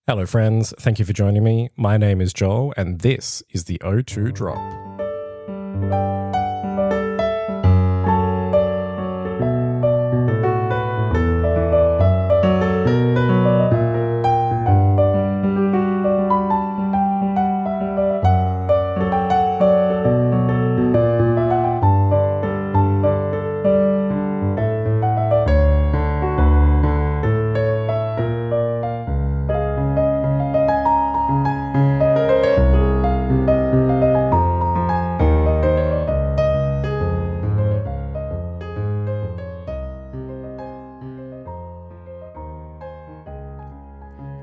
Hello, friends. Thank you for joining me. My name is Joel, and this is the O2 Drop.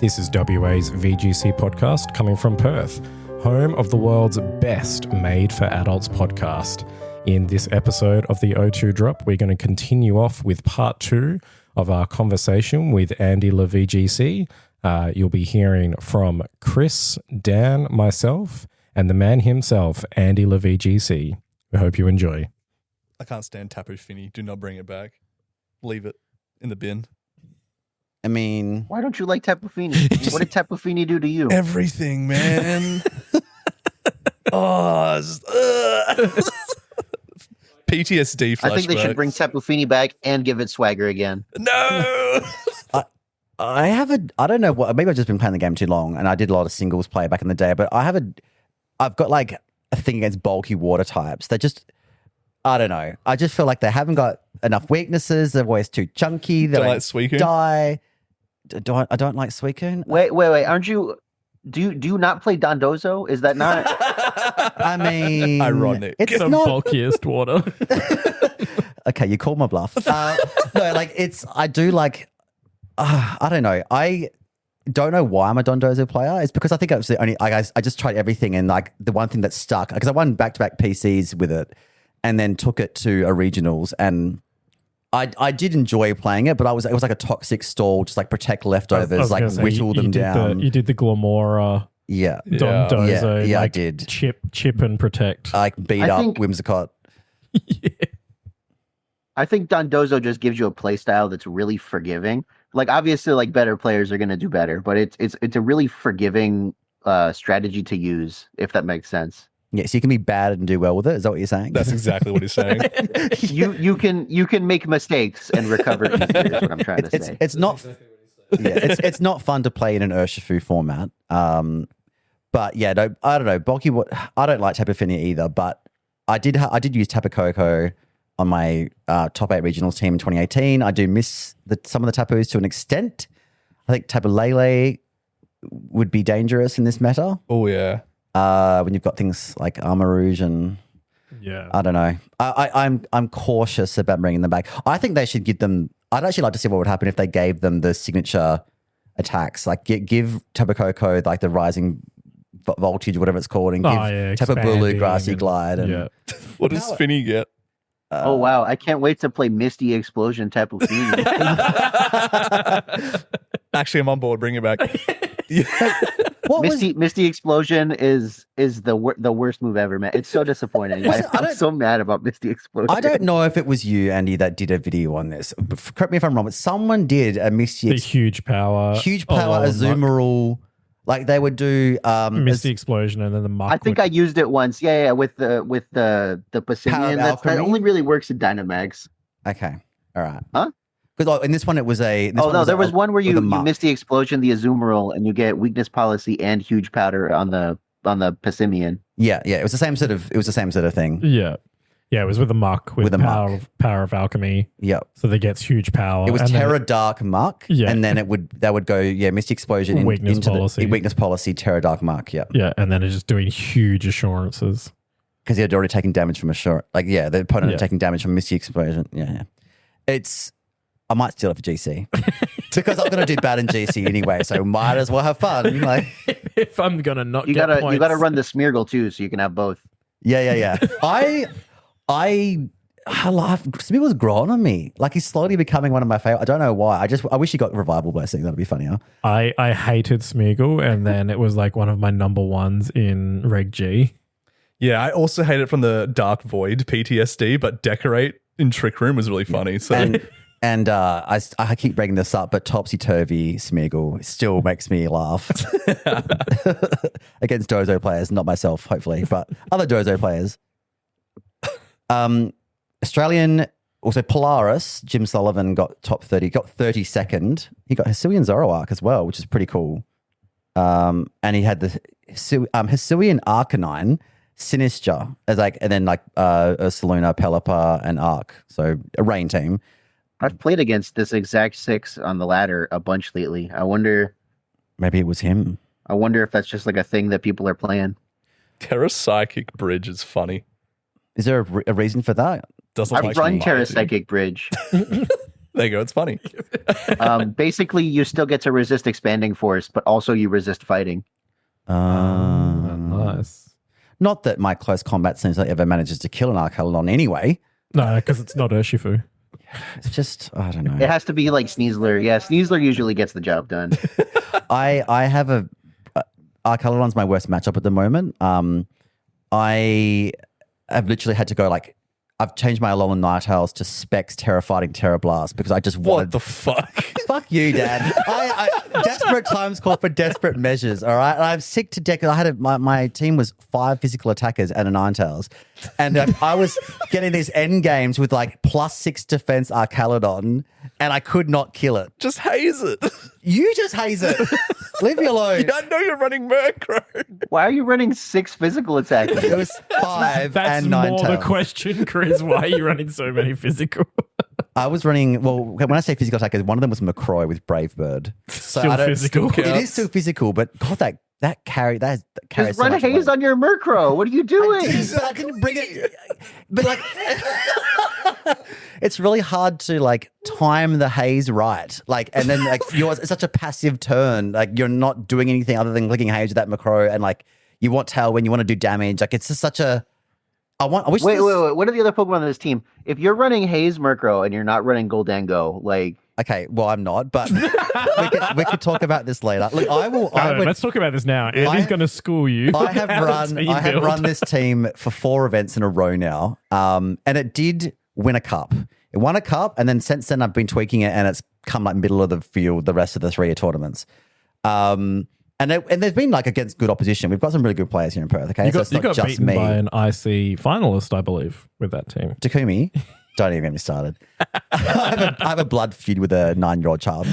This is WA's VGC podcast coming from Perth, home of the world's best Made for Adults podcast. In this episode of the O2 Drop, we're going to continue off with part 2 of our conversation with AndyLaVGC. You'll be hearing from Chris, Dan, myself, and the man himself, AndyLaVGC. We hope you enjoy. I can't stand Tapu Fini. Do not bring it back. Leave it in the bin. I mean, why don't you like Tapu Fini? What did Tapu Fini do to you? Everything, man. PTSD flashback. I think they should bring Tapu Fini back and give it swagger again. No. I don't know what, maybe I've just been playing the game too long and I did a lot of singles play back in the day, but I've got like a thing against bulky water types. They're just, I don't know. I just feel like they haven't got enough weaknesses. They're always too chunky. They don't like Suicune? Die. I don't like Suicune. Wait. Aren't you? Do you not play Dondozo? Is that not? I mean, ironic. It's the not bulkiest water. Okay, you called my bluff. No, like I do like. I don't know. I don't know why I'm a Dondozo player. It's because I think it was the only. I just tried everything, and like the one thing that stuck because I won back-to-back PCs with it, and then took it to a regionals and. I did enjoy playing it, but it was like a toxic stall, just like protect leftovers, like whittle them down. You did the Glamora, Dondozo, yeah, like I did. Chip and protect. Like beat up Whimsicott. Yeah. I think Dondozo just gives you a play style that's really forgiving. Like obviously, like better players are going to do better, but it's a really forgiving strategy to use, if that makes sense. Yeah, so you can be bad and do well with it. Is that what you're saying? That's exactly what he's saying. You can make mistakes and recover easier. Is what I'm trying to say. It's not. It's not fun to play in an Urshifu format. But yeah, no, I don't know. Bulky. I don't like Tapu Fini either. But I did use Tapu Koko on my top 8 regionals team in 2018. I do miss some of the Tapus to an extent. I think Tapu Lele would be dangerous in this meta. Oh yeah. When you've got things like Armarouge and I don't know. I'm cautious about bringing them back. I think they should give them. I'd actually like to see what would happen if they gave them the signature attacks. Like give Tapu Koko like the rising voltage, whatever it's called, and give Tapu Bulu Grassy Glide. And what does Finny get? Oh wow! I can't wait to play Misty Explosion Tapu Fini. Actually, I'm on board. Bring it back. Misty Explosion is the worst move ever, man. It's so disappointing. I'm so mad about Misty Explosion. I don't know if it was you, Andy, that did a video on this. Correct me if I'm wrong, but someone did a Misty huge power Azumarill. Like they would do Misty Explosion and then the Muck. I think I used it once. Yeah, with the Passimian. That only really works in Dynamax. Okay, all right. Huh? Because in this one it was a. There was one where you miss the Explosion, the Azumarill, and you get Weakness Policy and Huge Powder on the Passimian. Yeah. It was the same sort of thing. Yeah, it was with the Muck with the power of Alchemy. Yep. So that gets huge power. It was Terra Dark Muck. Yeah. And then that would go Misty Explosion into Weakness Policy Terra Dark Muck. Yeah. Yeah, and then it's just doing huge assurances because he had already taken damage from the opponent had taken damage from Misty Explosion. Yeah. I might steal it for GC because I'm going to do bad in GC anyway, so might as well have fun. Like, if I'm going to not you get gotta, points. You got to run the Smeargle too, so you can have both. Yeah. I love Smeargle's grown on me. Like he's slowly becoming one of my favorite. I don't know why. I wish he got Revival Blessing. That'd be funnier. I hated Smeargle, and then it was like one of my number ones in Reg G. Yeah, I also hate it from the Dark Void PTSD, but Decorate in Trick Room was really funny. So. And I keep bringing this up, but Topsy-Turvy Smeagol still makes me laugh. Against Dozo players, not myself, hopefully, but other Dozo players. Australian, also Polaris, Jim Sullivan got top 30, got 32nd. He got Hisuian Zoroark as well, which is pretty cool. And he had the Hisuian Arcanine, Sinistra, as and then Ursaluna, Pelipper, and Arc. So a rain team. I've played against this exact 6 on the ladder a bunch lately. I wonder. Maybe it was him. I wonder if that's just like a thing that people are playing. Terra Psychic Bridge is funny. Is there a reason for that? I've run Terra Psychic Bridge. There you go. It's funny. Basically, you still get to resist Expanding Force, but also you resist fighting. Nice. Not that my close combat seems like ever manages to kill an Archalon anyway. No, because it's not Urshifu. It's just, I don't know. It has to be like Sneasler. Yeah, Sneasler usually gets the job done. I have Archalon's my worst matchup at the moment. I have literally had to go I've changed my Alolan Ninetales to Specs Terra-Fighting Terra Blast because I just wanted... What the fuck? Fuck you, Dad. Desperate times call for desperate measures, all right? And I'm sick to death. I had my team was 5 physical attackers and a Ninetales. And I was getting these end games with +6 defense Archaludon, and I could not kill it. Just haze it. You just haze it. Leave me alone. I know you're running Murkrow. Why are you running 6 physical attackers? It was 5 That's and more Ninetales. the question, Chris. Why are you running so many physical? I was running, when I say physical attackers, one of them was McCroy with Brave Bird. So Still physical. It is still physical, but God, that carries Just so run much haze weight. on your Murkrow. What are you doing? I didn't bring it. But it's really hard to time the haze right. And then yours, it's such a passive turn. You're not doing anything other than clicking haze with that Macro, and you want Tailwind, you want to do damage. It's just such a. I wish. Wait. What are the other Pokemon on this team? If you're running Haze Murkrow and you're not running Goldango, Okay, well, I'm not, but we could talk about this later. Look, Let's talk about this now. Andy's going to school you. I have run this team for 4 events in a row now, and it did win a cup. It won a cup, and then since then I've been tweaking it, and it's come middle of the field the rest of the 3-year tournaments. And there's been against good opposition. We've got some really good players here in Perth. Okay, You so got it's not just beaten me. by an IC finalist, I believe, with that team. Takumi, don't even get me started. I have a blood feud with a 9-year-old child.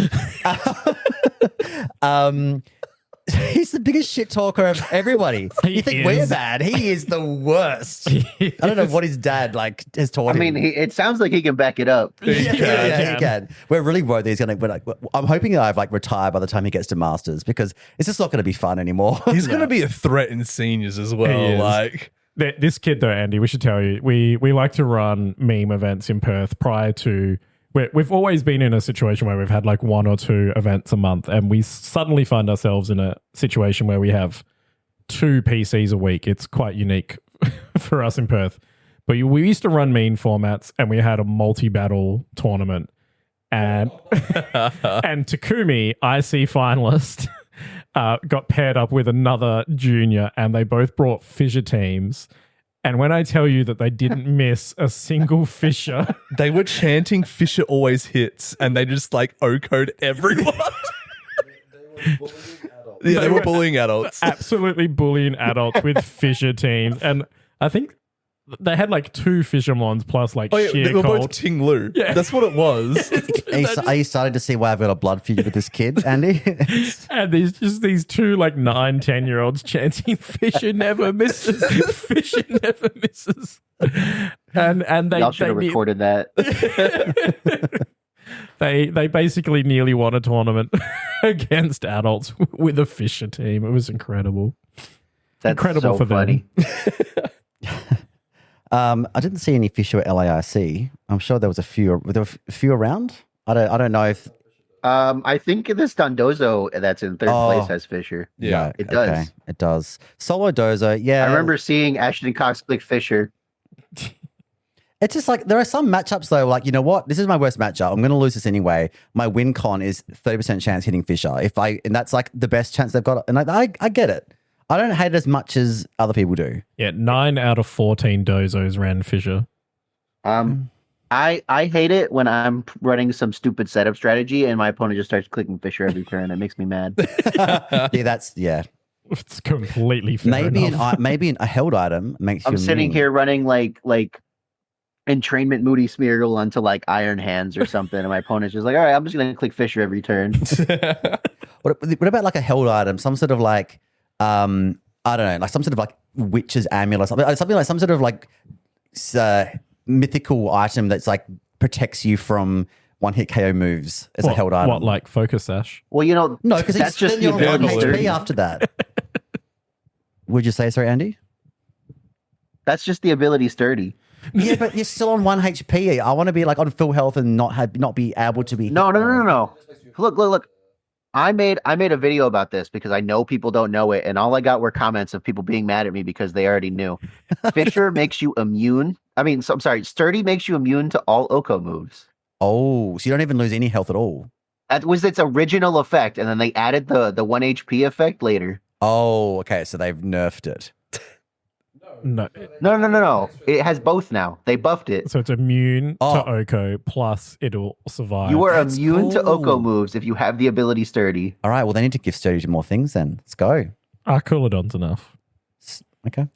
He's the biggest shit talker of everybody. You think we're bad? He is the worst. I don't know what his dad has taught him. it sounds like he can back it up. Yeah, he can. We're really worried that he's going to. I'm hoping that I've retired by the time he gets to Masters because it's just not going to be fun anymore. He's going to be a threat in seniors as well. This kid though, Andy, we should tell you, we like to run meme events in Perth prior to. We've always been in a situation where we've had 1 or 2 events a month, and we suddenly find ourselves in a situation where we have 2 PCs a week. It's quite unique for us in Perth. But we used to run meme formats, and we had a multi-battle tournament. And Takumi, IC finalist, got paired up with another junior, and they both brought Fissure teams. And when I tell you that they didn't miss a single Fissure, they were chanting Fissure always hits, and they just O-code everyone. They were bullying adults. Absolutely bullying adults with Fissure teams. And I think they had 2 Fishermons plus sheer they were cold. both Ting Lu. Yeah. That's what it was. Are you starting to see why I've got a blood feud with this kid, Andy? And there's just these 2 9, 10-year-olds chanting Fissure never misses. Fissure never misses. And they Y'all should have recorded that. They basically nearly won a tournament against adults with a Fissure team. It was incredible. That's incredible so for funny. them. I didn't see any Fissure at LAIC. I'm sure there were a few around. I don't know if. I think this Dondozo that's in 3rd place has Fissure. Yeah, it does. Okay, it does. Solo Dozo, yeah. I remember seeing Ashton Cox click Fissure. It's just there are some matchups though, you know what? This is my worst matchup. I'm going to lose this anyway. My win con is 30% chance hitting Fissure. And that's the best chance they've got. And I get it. I don't hate it as much as other people do. Yeah, 9 out of 14 Dozos ran Fissure. I hate it when I'm running some stupid setup strategy and my opponent just starts clicking Fisher every turn. It makes me mad. Yeah. It's completely fair enough. Maybe a held item makes you I'm sitting immune. here running like entrainment Moody Smeargle onto like Iron Hands or something, and my opponent's just like, all right, I'm just gonna click Fisher every turn. What about like a held item? Some sort of like, I don't know, like some sort of like witch's amulet, something like some sort of like mythical item that's like protects you from one hit KO moves as a held item. What, like Focus Sash? Well, No, because that's just then you're on 1 ability. HP after that. Would you say, sorry, Andy? that's just the ability sturdy. Yeah, but you're still on 1 HP. I want to be like on full health and not be able to be. No. Look. I made a video about this because I know people don't know it, and all I got were comments of people being mad at me because they already knew. Fisher makes you immune. I'm sorry, Sturdy makes you immune to all Oko moves. Oh, so you don't even lose any health at all. That was its original effect, and then they added the 1 HP effect later. Oh, okay. So they've nerfed it. No. No. It has both now. They buffed it. So it's immune Oh. to Oko, plus it'll survive. You are That's immune to Oko cool. moves if you have the ability Sturdy. All right. Well, they need to give Sturdy to more things then. Let's go. Coolidon's enough. Okay.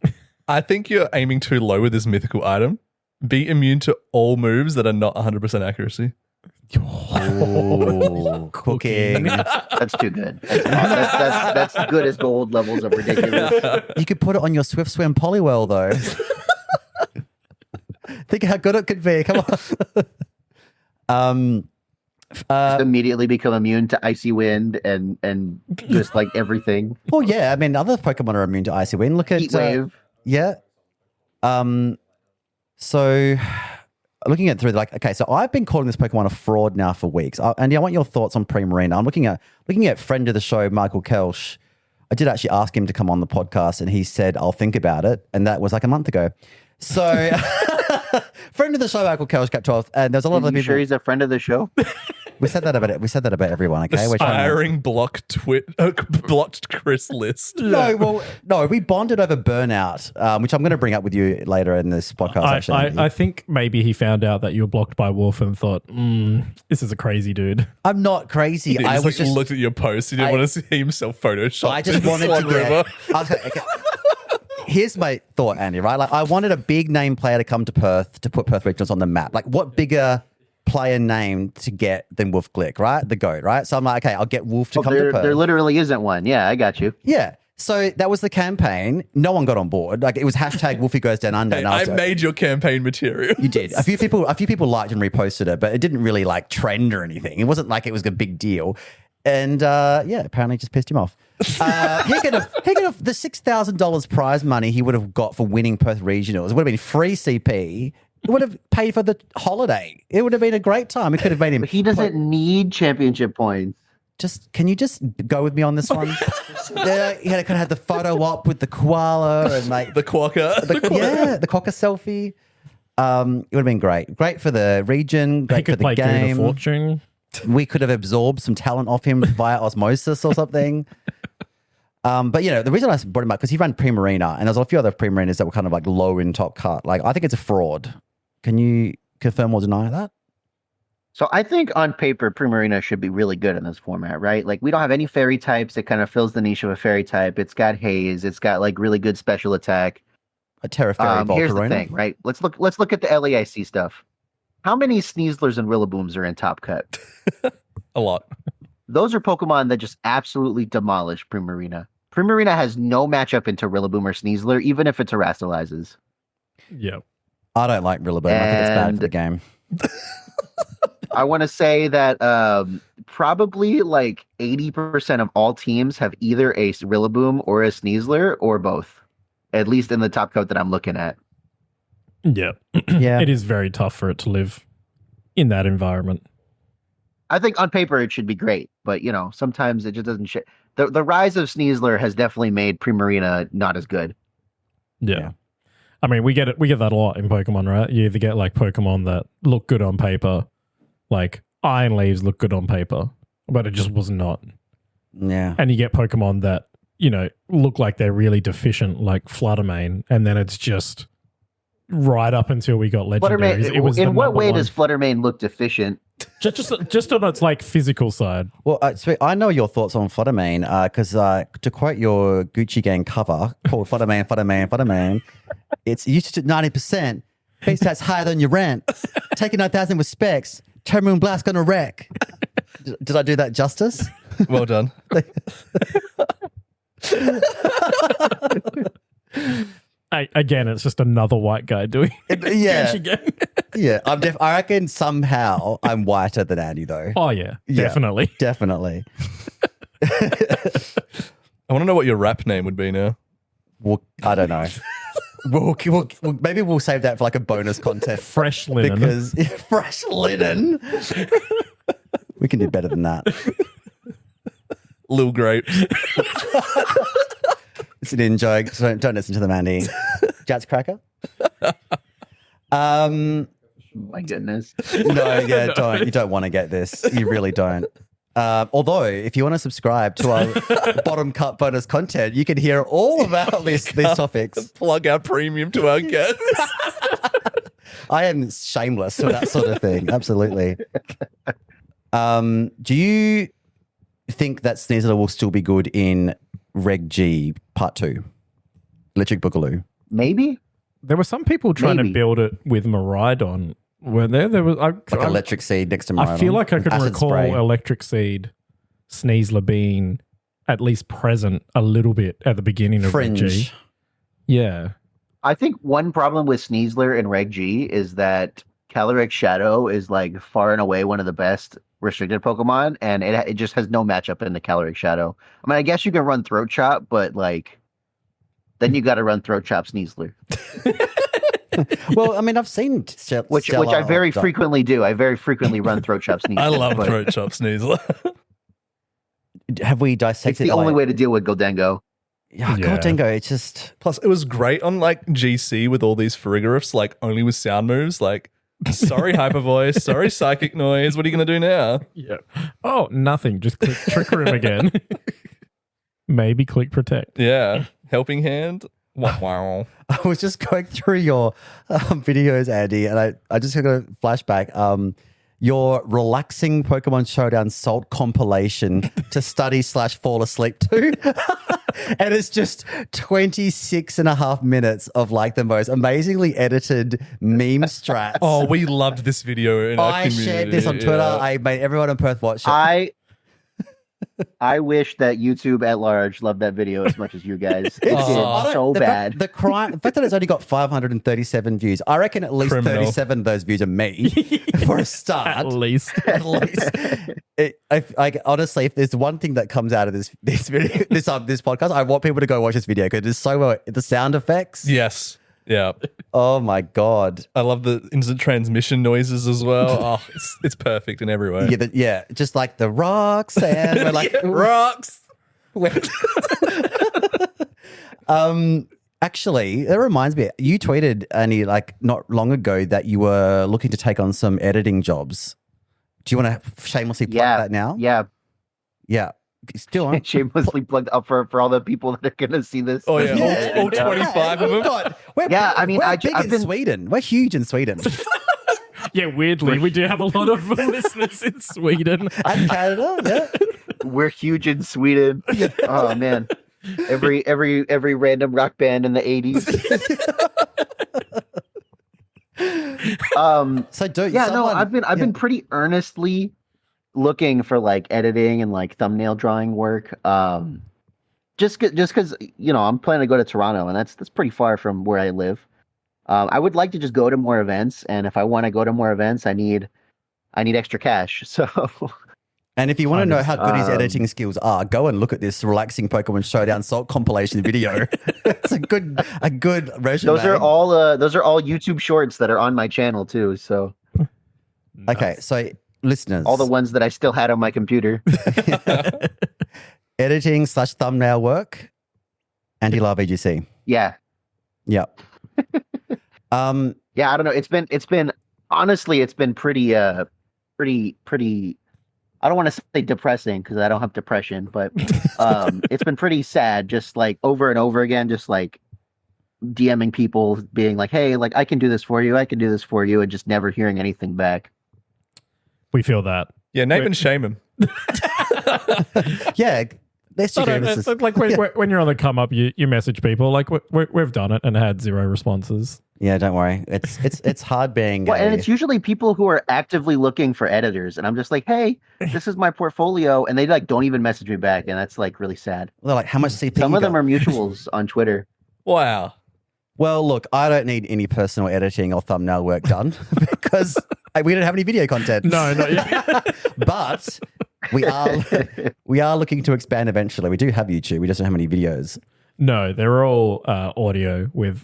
I think you're aiming too low with this mythical item. Be immune to all moves that are not 100% accuracy. Ooh, cooking. That's too good. That's good as gold levels of ridiculous. You could put it on your Swift Swim Polywell, though. Think how good it could be. Come on. Just immediately become immune to Icy Wind and just like everything. Well, yeah. I mean, other Pokemon are immune to Icy Wind. Look at Heat Wave. yeah. So looking at through like, okay, so I've been calling this Pokemon a fraud now for weeks. Andy, I want your thoughts on Primarina. I'm looking at friend of the show, Michael Kelsch. I did actually ask him to come on the podcast, and he said, I'll think about it. And that was like a month ago. So friend of the show, Michael Kelsch, got 12th. And there's a lot of Are other you people. sure he's a friend of the show? We said that about it. We said that about everyone. Okay. We're trying to- Aspiring blocked Chris list. No, we bonded over burnout, which I'm going to bring up with you later in this podcast. Actually, I think maybe he found out that you were blocked by Wolf and thought, this is a crazy dude. I'm not crazy. He I was just just looked at your post. He didn't want to see himself photoshopped. I just in wanted Swan to River. get. Okay. Here's my thought, Andy. Right, like I wanted a big name player to come to Perth to put Perth Regionals on the map. Like, what bigger player name to get than Wolf Glick, right? The GOAT, right? So I'm like, okay, I'll get Wolf to come to Perth. There literally isn't one. Yeah, I got you. Yeah. So that was the campaign. No one got on board. Like, it was hashtag Wolfie goes down under. Hey, and I I was like, made your campaign material. you did. A few people liked and reposted it, but it didn't really like trend or anything. It wasn't like it was a big deal. And yeah, apparently it just pissed him off. He could have the $6,000 prize money he would have got for winning Perth Regionals. It would have been free CP. It would have paid for the holiday. It would have been a great time. It could have made him. But he doesn't need championship points. Can you just go with me on this one? Yeah, he could have had the photo op with the koala and like The quokka. the quokka selfie. It would have been great. Great for the region. He Great for could the play Gate of game. Fortune. We could have absorbed some talent off him via osmosis or something. But you know, the reason I brought him up because he ran Primarina, and there's a few other Primarinas that were kind of like low in top cut. Like, I think it's a fraud. Can you confirm or deny that? So I think on paper, Primarina should be really good in this format, right? Like, we don't have any fairy types. It kind of fills the niche of a fairy type. It's got haze. It's got like really good special attack. A Terra Fairy Here's the Volcarona. thing, right? Let's look at the LAIC stuff. How many Sneaslers and Rillabooms are in Top Cut? A lot. Those are Pokemon that just absolutely demolish Primarina. Primarina has no matchup into Rillaboom or Sneasler, even if it terastallizes. Yeah. I don't like Rillaboom. I think it's bad And- for the game. I want to say that probably like 80% of all teams have either a Rillaboom or a Sneasler or both, at least in the top coat that I'm looking at. Yeah. Yeah. It is very tough for it to live in that environment. I think on paper it should be great, but you know, sometimes it just doesn't shit. The rise of Sneasler has definitely made Primarina not as good. Yeah. I mean, we get that a lot in Pokemon, right? You either get like Pokemon that look good on paper, like Iron Leaves look good on paper, but it just was not. Yeah. And you get Pokemon that, you know, look like they're really deficient, like Fluttermane, and then it's just right up until we got legendaries. It was in the what number way one. does Fluttermane look deficient? just on its like physical side? Well, so I know your thoughts on Fluttermane because to quote your Gucci Gang cover called Fluttermane, it's used to 90%. Base stats higher than your rent. Taking 9,000 with specs. Termoon Blast gonna wreck. Did I do that justice? Well done. Again, it's just another white guy doing Yeah. Gucci Gang. Yeah. I reckon somehow I'm whiter than Andy, though. Oh yeah, Yeah. definitely. Definitely. I want to know what your rap name would be now. Well, I don't know. Maybe we'll save that for like a bonus content. Fresh linen. Because fresh linen. We can do better than that. Lil Grapes. It's an in joke. So don't listen to them, Andy. Jats Cracker. My goodness. No, yeah, don't. You don't want to get this. You really don't. Although, if you want to subscribe to our bottom cut bonus content, you can hear all about these topics. Plug our premium to our guests. I am shameless for that sort of thing. Absolutely. Do you think that Sneasler will still be good in Reg G Part 2? Electric Boogaloo. Maybe. There were some people trying Maybe. to build it with Maridon. Were there? There was Like Electric Seed next to Maridon. I feel like I could Acid recall spray. Electric Seed Sneasler being at least present a little bit at the beginning of Reg G. Fringe. Yeah. I think one problem with Sneasler and Reg G is that Calyrex Shadow is like far and away one of the best restricted Pokemon, and it just has no matchup in the Calyrex Shadow. I mean, I guess you can run Throat Chop, but like, then you got to run Throat Chop Sneasler, Well, I mean, I've seen which I very frequently do. I very frequently run Throat Chop Sneasler. I love but Throat Chop Sneasler. Have we It's dissected the only way to deal with Goldengo. Yeah, Yeah. Goldengo, it's just... Plus, it was great on like GC with all these Farigirifs, like only with sound moves. Like, sorry, Hyper Voice. Sorry, Psychic Noise. What are you going to do now? Yeah. Oh, nothing. Just click Trick Room again. Maybe click Protect. Yeah. Helping Hand. Wow. I was just going through your videos, Andy, and I just got a flashback. Your relaxing Pokemon Showdown Salt compilation to study/fall asleep to. And it's just 26 and a half minutes of like the most amazingly edited meme strats. Oh, we loved this video in our I community. shared this on Twitter. Yeah. I made everyone in Perth watch it. I wish that YouTube at large loved that video as much as you guys. It It's- did I don't- so the bad. Fact, the fact that it's only got 537 views, I reckon at least Criminal. 37 of those views are me for a start. At least. At least. Honestly, if there's one thing that comes out of this video, this podcast, I want people to go watch this video because it's so well. The sound effects. Yes. Yeah. Oh my god. I love the instant transmission noises as well. Oh, it's perfect in every way. Yeah, just like the rocks and we're like Rocks. Actually, that reminds me. You tweeted, Annie, like not long ago that you were looking to take on some editing jobs. Do you want to shamelessly plug that now? Yeah. Yeah. Still on. Shamelessly plugged up for all the people that are going to see this. Oh, yeah. Yeah. All 25 of them. Yeah, I mean, we're big I've in been- Sweden. We're huge in Sweden Yeah, weirdly, we do have a lot of listeners in Sweden. and Canada. Yeah. We're huge in Sweden. Oh man. Every random rock band in the 80s. So do Yeah, no, someone- I've been pretty earnestly looking for like editing and like thumbnail drawing work. Just because I'm planning to go to Toronto, and that's pretty far from where I live. I would like to just go to more events, and if I want to go to more events, I need extra cash. So And if you want to know how good his Um, editing skills are, go and look at this relaxing Pokemon Showdown Salt compilation video. It's a good resume. those are all YouTube shorts that are on my channel too. So Okay, so listeners, all the ones that I still had on my computer. editing/thumbnail work, AndyLaVGC. Yeah. Yep. Yeah, I don't know. It's been honestly, it's been pretty I don't want to say depressing because I don't have depression, but it's been pretty sad, just like over and over again, just like DMing people being like, hey, like I can do this for you, I can do this for you, and just never hearing anything back. We feel that. Yeah, name and shame him. Yeah. Let's No, no, this. like when you're on the come up, you message people. Like we've done it and had 0 responses. Yeah, don't worry. It's hard being. Well, and it's usually people who are actively looking for editors, and I'm just like, hey, this is my portfolio, and they like don't even message me back, and that's like really sad. They're like, how much CP? Some you of them got? are mutuals on Twitter. Wow. Well, look, I don't need any personal editing or thumbnail work done because we don't have any video content. No, not yet. But we are looking to expand eventually. We do have YouTube. We just don't have any videos. No, they're all audio with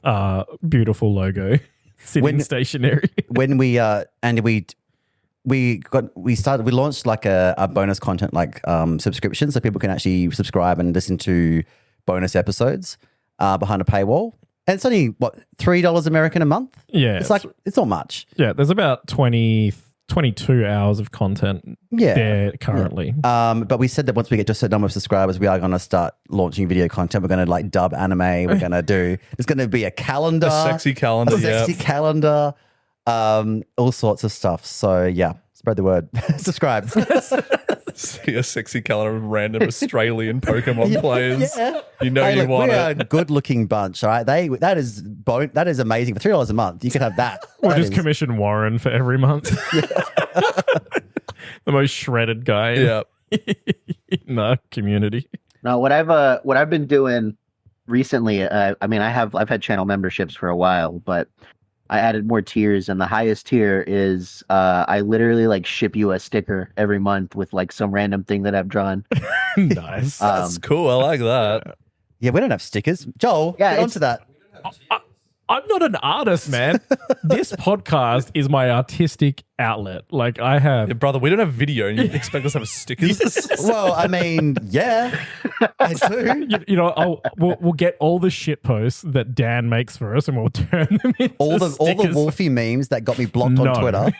beautiful logo sitting stationary. When we launched like a bonus content like subscription, so people can actually subscribe and listen to bonus episodes behind a paywall. And it's only $3 American a month. Yeah, it's not much. Yeah, there's about 22 hours of content there currently. Yeah. But we said that once we get to a certain number of subscribers, we are going to start launching video content. We're going to like dub anime. We're going to do. There's going to be a calendar, A sexy calendar. calendar, all sorts of stuff. So yeah, spread the word. Subscribe. See a sexy calendar of random Australian Pokemon players. Yeah. You know you want we are it. a good-looking bunch. All right, that is amazing. For $3 a month, you can have that. We'll That just is- commission Warren for every month. The most shredded guy Yeah. in the community. No, what I've been doing recently, I mean, I've had channel memberships for a while, but I added more tiers, and the highest tier is I literally like ship you a sticker every month with like some random thing that I've drawn. Nice. That's cool. I like that. Yeah, we don't have stickers. Joel, Yeah, get it's- onto that. I'm not an artist, man. This podcast is my artistic outlet. Like I have. Yeah, brother, we don't have video and you expect us to have stickers? Well, I mean, yeah, I do. You know, we'll get all the shit posts that Dan makes for us, and we'll turn them into All the stickers. Wolfie memes that got me blocked No. on Twitter.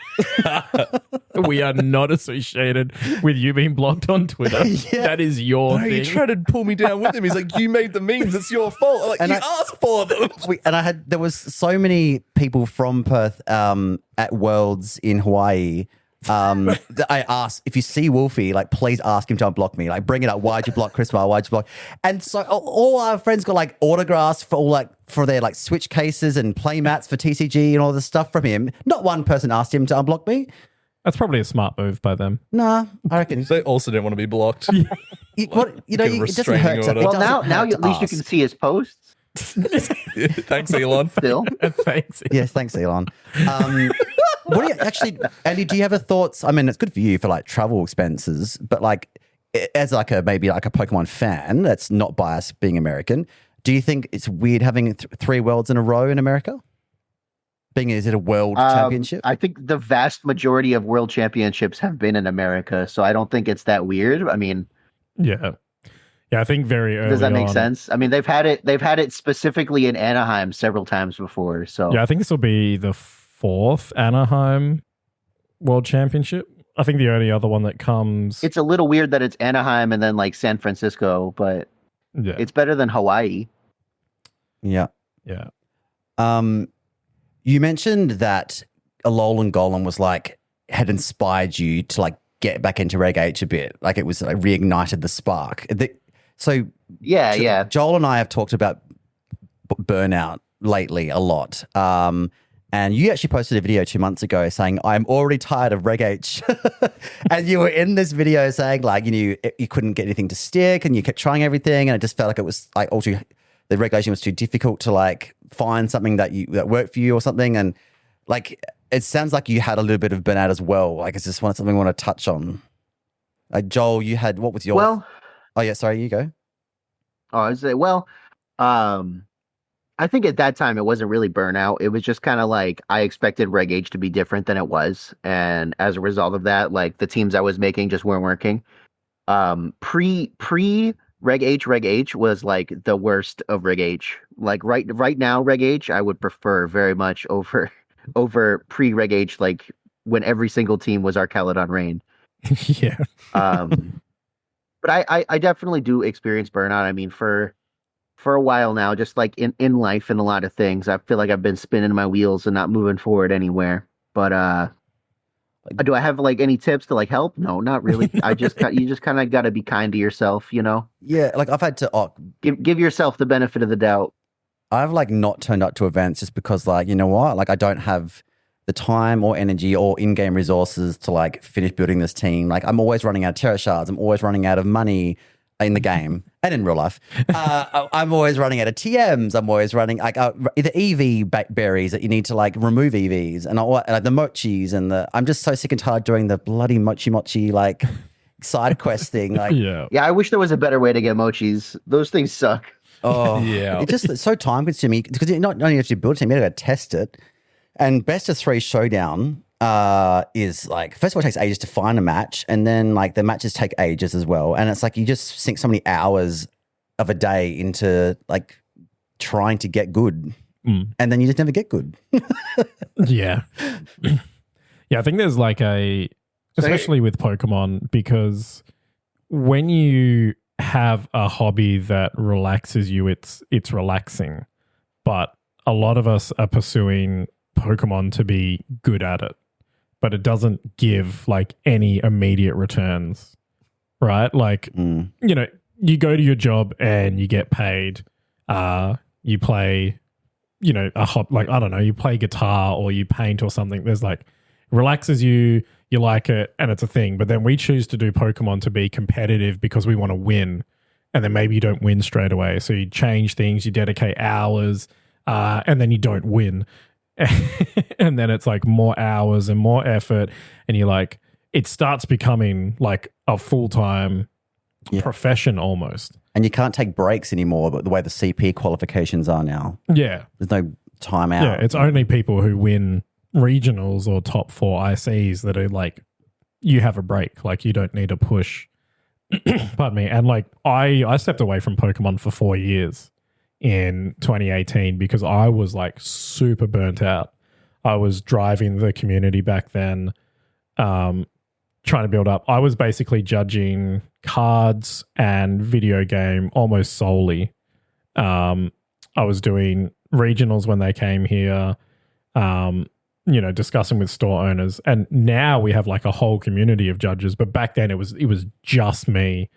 We are not associated with you being blocked on Twitter. Yeah. That is your No, thing. you tried to pull me down with him. He's like, you made the memes. It's your fault. I'm like, And you I- asked for them. There was so many people from Perth at Worlds in Hawaii. That I asked, if you see Wolfie, like, please ask him to unblock me. Like, bring it up. Why'd you block Chris Mar? Why'd you block? And so all our friends got like autographs for their like Switch cases and play mats for TCG and all this stuff from him. Not one person asked him to unblock me. That's probably a smart move by them. Nah, I reckon. They also didn't want to be blocked. It Like a doesn't hurt. restraining order. Well, now at least you can see his posts Thanks, Elon. still. Thanks. Yes, thanks, Elon. What do you actually, Andy? Do you have a thoughts? I mean, it's good for you for like travel expenses, but like as like maybe like a Pokemon fan that's not biased being American, do you think it's weird having 3 worlds in a row in America? Is it a world championship? I think the vast majority of world championships have been in America, so I don't think it's that weird. I mean, Yeah. Yeah, I think very early does that make on- sense? I mean, they've had it specifically in Anaheim several times before. So Yeah, I think this will be the 4th Anaheim World Championship. I think the only other one that comes. it's a little weird that it's Anaheim and then like San Francisco, but Yeah. it's better than Hawaii. Yeah. Yeah. You mentioned that Alolan Golem was like had inspired you to like get back into Reg H a bit, like it was like reignited the spark. So Yeah, yeah. Joel and I have talked about burnout lately a lot. And you actually posted a video 2 months ago saying, I'm already tired of Reg H. And you were in this video saying like, you couldn't get anything to stick and you kept trying everything. And it just felt like it was like the regulation was too difficult to like find something that worked for you or something. And like, it sounds like you had a little bit of burnout as well. Like, it's just something I want to touch on. Like Joel, you had, what was your, Well, oh yeah, sorry, you go. I say, well, I think at that time it wasn't really burnout. It was just kind of like I expected Reg H to be different than it was, and as a result of that, like the teams I was making just weren't working. Pre Reg H was like the worst of Reg H. Like right now, Reg H I would prefer very much over pre Reg H, like when every single team was Arcaladon Rain. Yeah. But I definitely do experience burnout. I mean, for for a while now, just like in life and a lot of things. I feel like I've been spinning my wheels and not moving forward anywhere. But do I have like any tips to like help? No, not really. You just kind of got to be kind to yourself, you know? Yeah, like I've had to Give yourself the benefit of the doubt. I've like not turned up to events just because like, you know what? Like I don't have the time or energy or in-game resources to like finish building this team. Like I'm always running out of terror shards. I'm always running out of money in the game and in real life. I'm always running out of TMs. I'm always running like the EV berries that you need to like remove EVs and like the mochis and I'm just so sick and tired doing the bloody mochi like side quest thing. Like Yeah. I wish there was a better way to get mochis. Those things suck. Oh Yeah. it's so time consuming because you not only have to build a team, you got to test it. And best of 3 showdown is like, first of all, it takes ages to find a match, and then like the matches take ages as well. And it's like you just sink so many hours of a day into like trying to get good, and then you just never get good. Yeah. Yeah, I think there's like especially with Pokemon, because when you have a hobby that relaxes you, it's relaxing. But a lot of us are pursuing Pokemon to be good at it, but it doesn't give like any immediate returns, right? Like, you know, you go to your job and you get paid, you play, you know, I don't know, you play guitar or you paint or something. There's like, relaxes you, you like it, and it's a thing. But then we choose to do Pokemon to be competitive because we want to win. And then maybe you don't win straight away. So you change things, you dedicate hours, and then you don't win. And then it's like more hours and more effort. And you're like, it starts becoming like a full-time profession almost. And you can't take breaks anymore, but the way the CP qualifications are now. Yeah. There's no time out. Yeah, it's only people who win regionals or top 4 ICs that are like, you have a break. Like you don't need to push. Pardon me. And like I stepped away from Pokemon for 4 years in 2018 because I was like super burnt out. I was driving the community back then, trying to build up. I was basically judging cards and video game almost solely. I was doing regionals when they came here, you know, discussing with store owners. And now we have like a whole community of judges. But back then it was just me,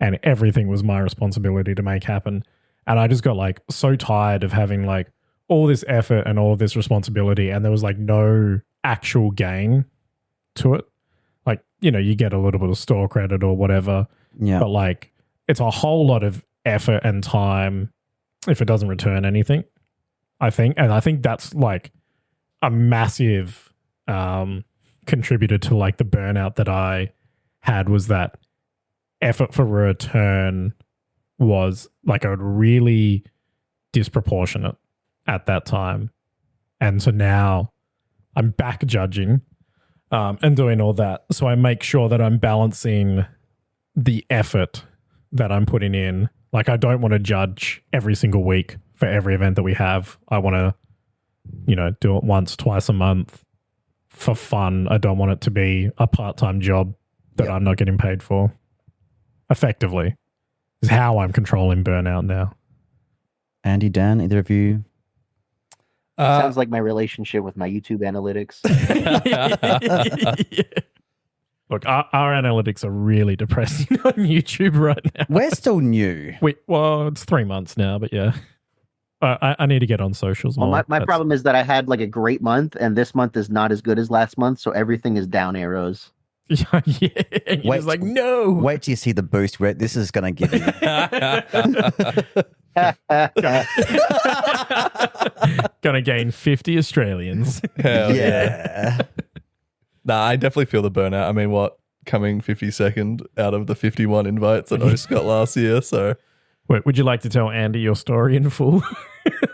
and everything was my responsibility to make happen. And I just got like so tired of having like all this effort and all of this responsibility, and there was like no actual gain to it. Like, you know, you get a little bit of store credit or whatever, but like it's a whole lot of effort and time if it doesn't return anything, I think. And I think that's like a massive contributor to like the burnout that I had, was that effort for return was like a really disproportionate at that time. And so now I'm back judging and doing all that. So I make sure that I'm balancing the effort that I'm putting in. Like I don't want to judge every single week for every event that we have. I want to, you know, do it once, twice a month for fun. I don't want it to be a part-time job that I'm not getting paid for. Effectively is how I'm controlling burnout now. Andy, Dan, either of you? Sounds like my relationship with my YouTube analytics. Yeah. Look, our analytics are really depressing on YouTube right now. We're still new. Well, it's 3 months now, but yeah. I need to get on socials more. Well, my problem is that I had like a great month, and this month is not as good as last month, so everything is down arrows. Yeah, and you're just like, no. Wait till you see the boost where this is going to give you. Gonna gain 50 Australians. Hell Yeah. Nah, I definitely feel the burnout. I mean, coming 52nd out of the 51 invites that O's got last year, so... Wait, would you like to tell Andy your story in full of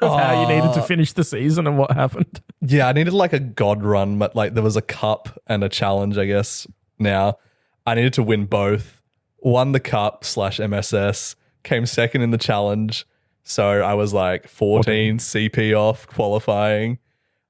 how you needed to finish the season and what happened? Yeah, I needed like a god run, but like there was a cup and a challenge, I guess. Now, I needed to win both. Won the cup / MSS, came second in the challenge. So I was like 14 CP off qualifying.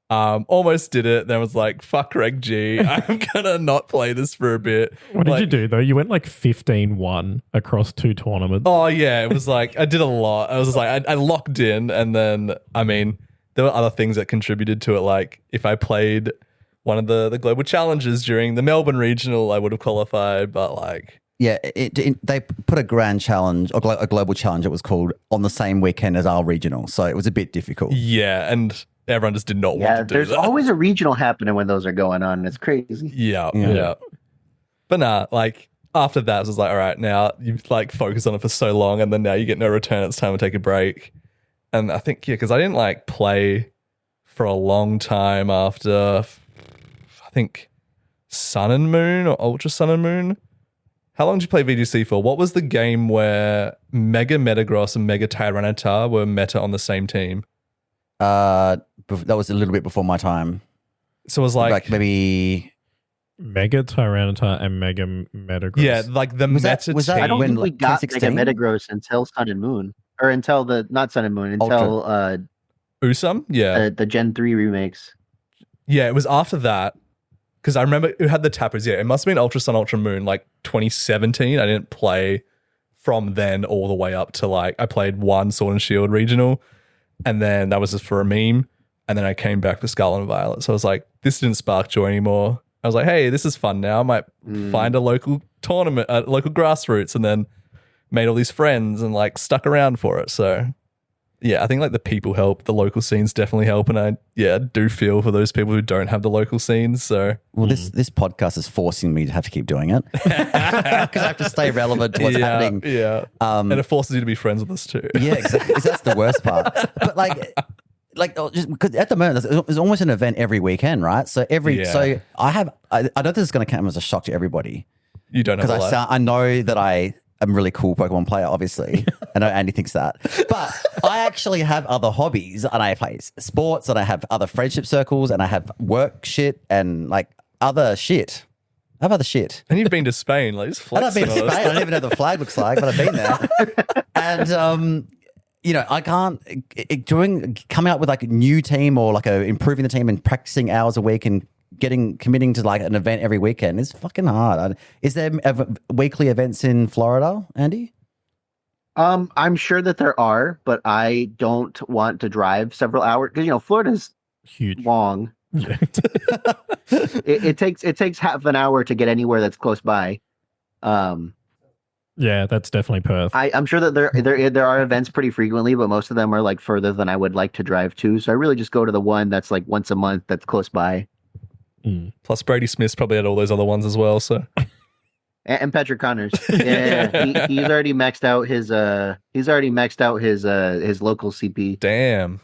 Almost did it. Then was like, fuck Reg G. I'm gonna not play this for a bit. What did you do though? You went like 15-1 across 2 tournaments. Oh yeah, it was like I did a lot. I was just like I locked in, and then I mean there were other things that contributed to it. Like if I played one of the global challenges during the Melbourne regional, I would have qualified. But like Yeah, they put a grand challenge, or a global challenge, it was called, on the same weekend as our regional. So it was a bit difficult. yeah, and everyone just did not want to do there's that. always a regional happening when those are going on, and it's crazy. Yeah. But nah, like after that, it was like, all right, now you've like focused on it for so long, and then now you get no return. It's time to take a break. And I think because I didn't like play for a long time after, I think Sun and Moon or Ultra Sun and Moon. How long did you play VGC for? What was the game where Mega Metagross and Mega Tyranitar were meta on the same team? That was a little bit before my time. So it was like maybe Mega Tyranitar and Mega Metagross. yeah, like the meta was that team. I don't when, think we like, got 2016? Mega Metagross until Sun and Moon, or until not Sun and Moon, until Usum? Yeah. the Gen 3 remakes. Yeah, it was after that. Because I remember it had the tappers. Yeah, it must have been Ultra Sun, Ultra Moon, like 2017. I didn't play from then all the way up to like, I played one Sword and Shield regional, and then that was just for a meme. And then I came back for Scarlet and Violet. So I was like, this didn't spark joy anymore. I was like, hey, this is fun now. I might find a local tournament, local grassroots, and then made all these friends and like stuck around for it. So yeah, I think like the people help, the local scenes definitely help, and I do feel for those people who don't have the local scenes. So Well, this podcast is forcing me to have to keep doing it because I have to stay relevant to what's happening. Yeah, and it forces you to be friends with us too. Yeah, exactly. That's the worst part. But just because at the moment there's almost an event every weekend, right? So so I know this is going to come as a shock to everybody You don't have a because life. I know that I'm a really cool Pokemon player, obviously. I know Andy thinks that. But I actually have other hobbies, and I play sports, and I have other friendship circles, and I have work shit and like other shit. I have other shit. And you've been to Spain, like just And I've been to flexing Spain. on us. I don't even know what the flag looks like, but I've been there. And I can't coming up with like a new team or like improving the team and practicing hours a week and committing to like an event every weekend is fucking hard. Is there weekly events in Florida, Andy? I'm sure that there are, but I don't want to drive several hours because Florida's Huge. long. Yeah. It takes half an hour to get anywhere that's close by. Yeah, that's definitely Perth. I'm sure that there are events pretty frequently, but most of them are like further than I would like to drive to. So I really just go to the one that's like once a month that's close by. Plus Brady Smith's probably had all those other ones as well. So And Patrick Connors, yeah, he's already maxed out his local CP. damn.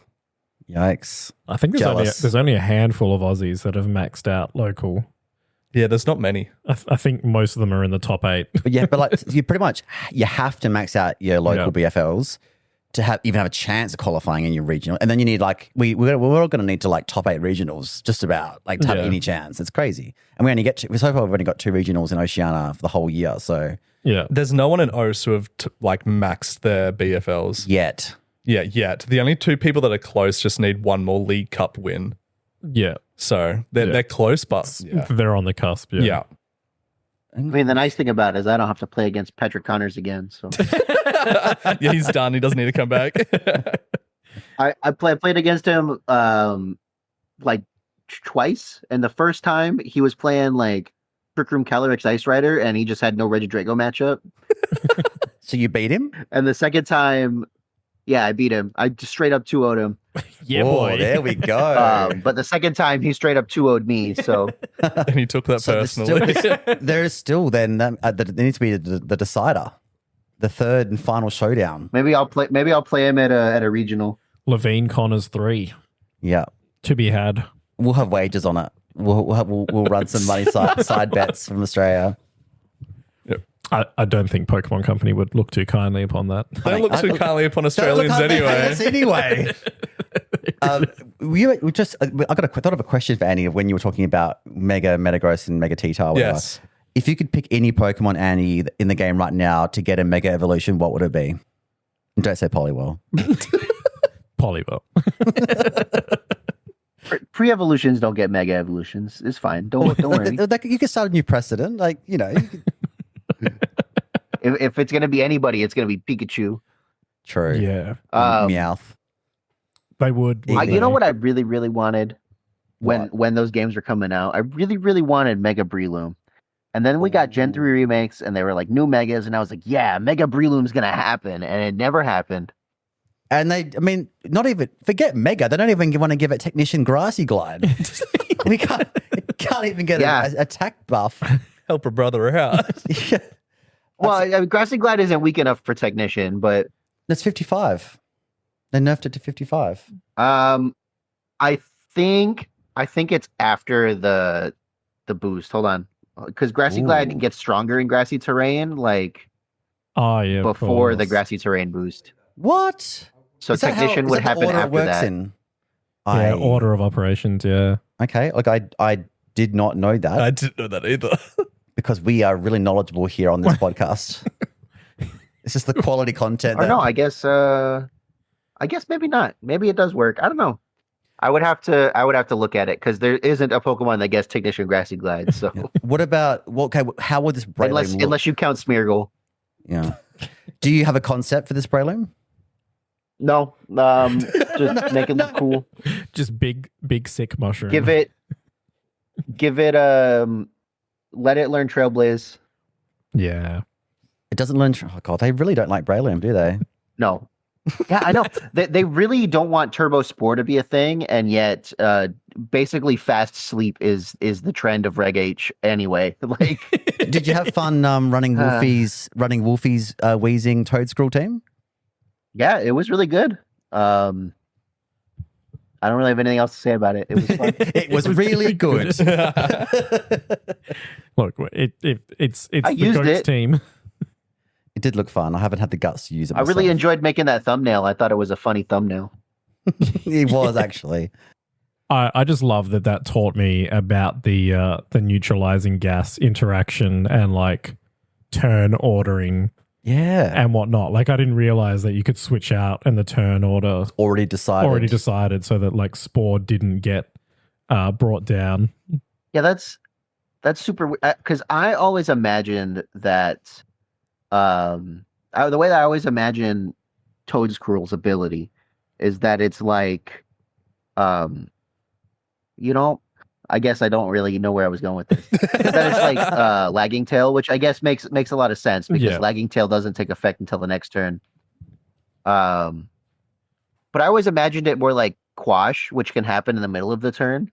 Yikes! I think there's only a handful of Aussies that have maxed out local. Yeah, there's not many. I think most of them are in the top 8. But like you pretty much you have to max out your local BFLs to even have a chance of qualifying in your regional, and then you need like we're all going to need to like top 8 regionals just about like to have any chance. It's crazy, and so far we've only got 2 regionals in Oceania for the whole year. So Yeah. There's no one in OS who have like maxed their BFLs yet. Yeah, yet. The only 2 people that are close just need one more League Cup win. Yeah. So they're close, but They're on the cusp. yeah. I mean, the nice thing about it is I don't have to play against Patrick Connors again. So Yeah, he's done. He doesn't need to come back. I played against him like twice, and the first time he was playing like Trick Room Calyrex Ice Rider, and he just had no Regidrago matchup. So you beat him? And the second time, yeah, I beat him. I just straight up 2-0'd him. Yeah, Whoa, boy. there we go. But the second time, he straight up 2-0'd me. So And he took that So personally. there is still then there needs to be the decider, the third and final showdown. maybe I'll play him at a regional. Levine Connors 3 Yeah, to be had. we'll have wagers on it. We'll run some money side bets from Australia. I don't think Pokemon Company would look too kindly upon that. They don't look too kindly upon Australians anyway. Anyway, I thought of a question for Annie of when you were talking about Mega Metagross and Mega T-Tar. Yes. If you could pick any Pokemon, Annie, in the game right now to get a Mega Evolution, what would it be? And don't say Poliwhirl. Poliwhirl. Pre-evolutions don't get mega evolutions. It's fine. Don't worry. You can start a new precedent. Like, you know. If it's gonna be anybody, it's gonna be Pikachu. True. Yeah. Meowth. They would. You know what I really, really wanted when those games were coming out? I really, really wanted Mega Breloom. And then we got Gen 3 remakes, and they were like new megas, and I was like, yeah, Mega Breloom's gonna happen, and it never happened. And not even forget Mega. They don't even want to give it Technician Grassy Glide. We can't even get an attack buff. Help a brother out. Yeah. Well, Grassy Glide isn't weak enough for Technician, but That's 55. They nerfed it to 55. I think it's after the boost. Hold on, because Grassy Glide gets stronger in grassy terrain, like before the grassy terrain boost. What? So Technician would happen after that. Order of operations. Yeah. Okay. Like I did not know that. I didn't know that either. Because we are really knowledgeable here on this podcast. It's just the quality content. I don't know. I guess maybe not. Maybe it does work. I don't know. I would have to look at it because there isn't a Pokemon that gets Technician Grassy Glide. So what about how would this Breloom look? Unless you count Smeargle. Yeah. Do you have a concept for this Breloom? No. Just make it look cool. Just big sick mushroom. Give it let it learn Trailblaze. Yeah. It doesn't learn. Oh God, they really don't like Breloom, do they? No. Yeah, I know. They really don't want Turbo Spore to be a thing, and yet basically fast sleep is the trend of Reg H anyway. Like, did you have fun running Wolfie's wheezing Toadscruel team? Yeah, it was really good. I don't really have anything else to say about it. It was fun. It was really good. Look, it's I the used Goats it. team. It did look fun. I haven't had the guts to use it I myself. really enjoyed making that thumbnail. I thought it was a funny thumbnail. It was actually. I just love that taught me about the neutralizing gas interaction and like turn ordering. Yeah. And whatnot. Like I didn't realize that you could switch out and the turn order already decided so that like Spore didn't get brought down. Yeah, that's super because I always imagined that the way that I always imagine Toadscruel's ability is that it's like I guess I don't really know where I was going with this. That it's like Lagging Tail, which I guess makes a lot of sense because Lagging Tail doesn't take effect until the next turn. But I always imagined it more like Quash, which can happen in the middle of the turn.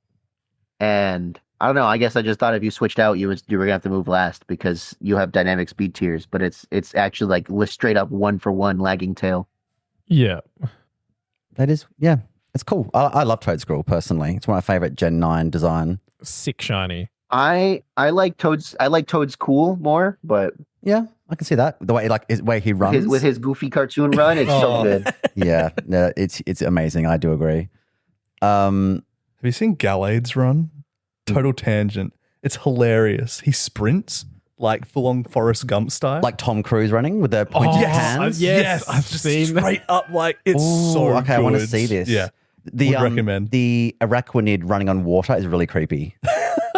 And I don't know. I guess I just thought if you switched out, you were gonna have to move last because you have dynamic speed tiers. But it's actually like straight up 1-for-1 Lagging Tail. Yeah, that is. Yeah, it's cool. I love Toadscruel personally. It's one of my favorite Gen 9 design. Sick shiny. I like Toads. I like Toads cool more, but yeah, I can see that the way he runs with his goofy cartoon run. It's so good. Yeah, no, it's amazing. I do agree. Have you seen Galade's run? Total tangent. It's hilarious. He sprints like full-on Forrest Gump style, like Tom Cruise running with the pointed hands. Yes, I've seen straight up. Like it's so okay. good. I want to see this. Yeah, would recommend. The Araquanid running on water is really creepy.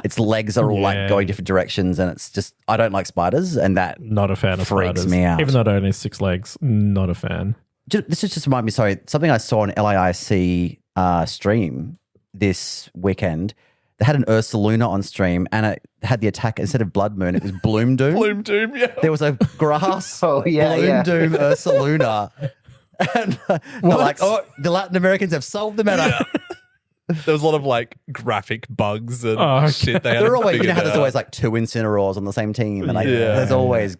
Its legs are all like going different directions, and it's just I don't like spiders, and that not a fan of freaks spiders. me out. Even though it only has 6 legs, not a fan. This just remind me. Sorry, something I saw on LAIC stream this weekend. They had an Ursaluna on stream, and it had the attack instead of Blood Moon. It was Bloom Doom. Bloom Doom. Yeah, there was a grass. Bloom Doom Ursaluna. And they're like, oh, the Latin Americans have solved the matter. Yeah. There was a lot of like graphic bugs and shit. They're always, how there's always like 2 Incineroars on the same team, and there's always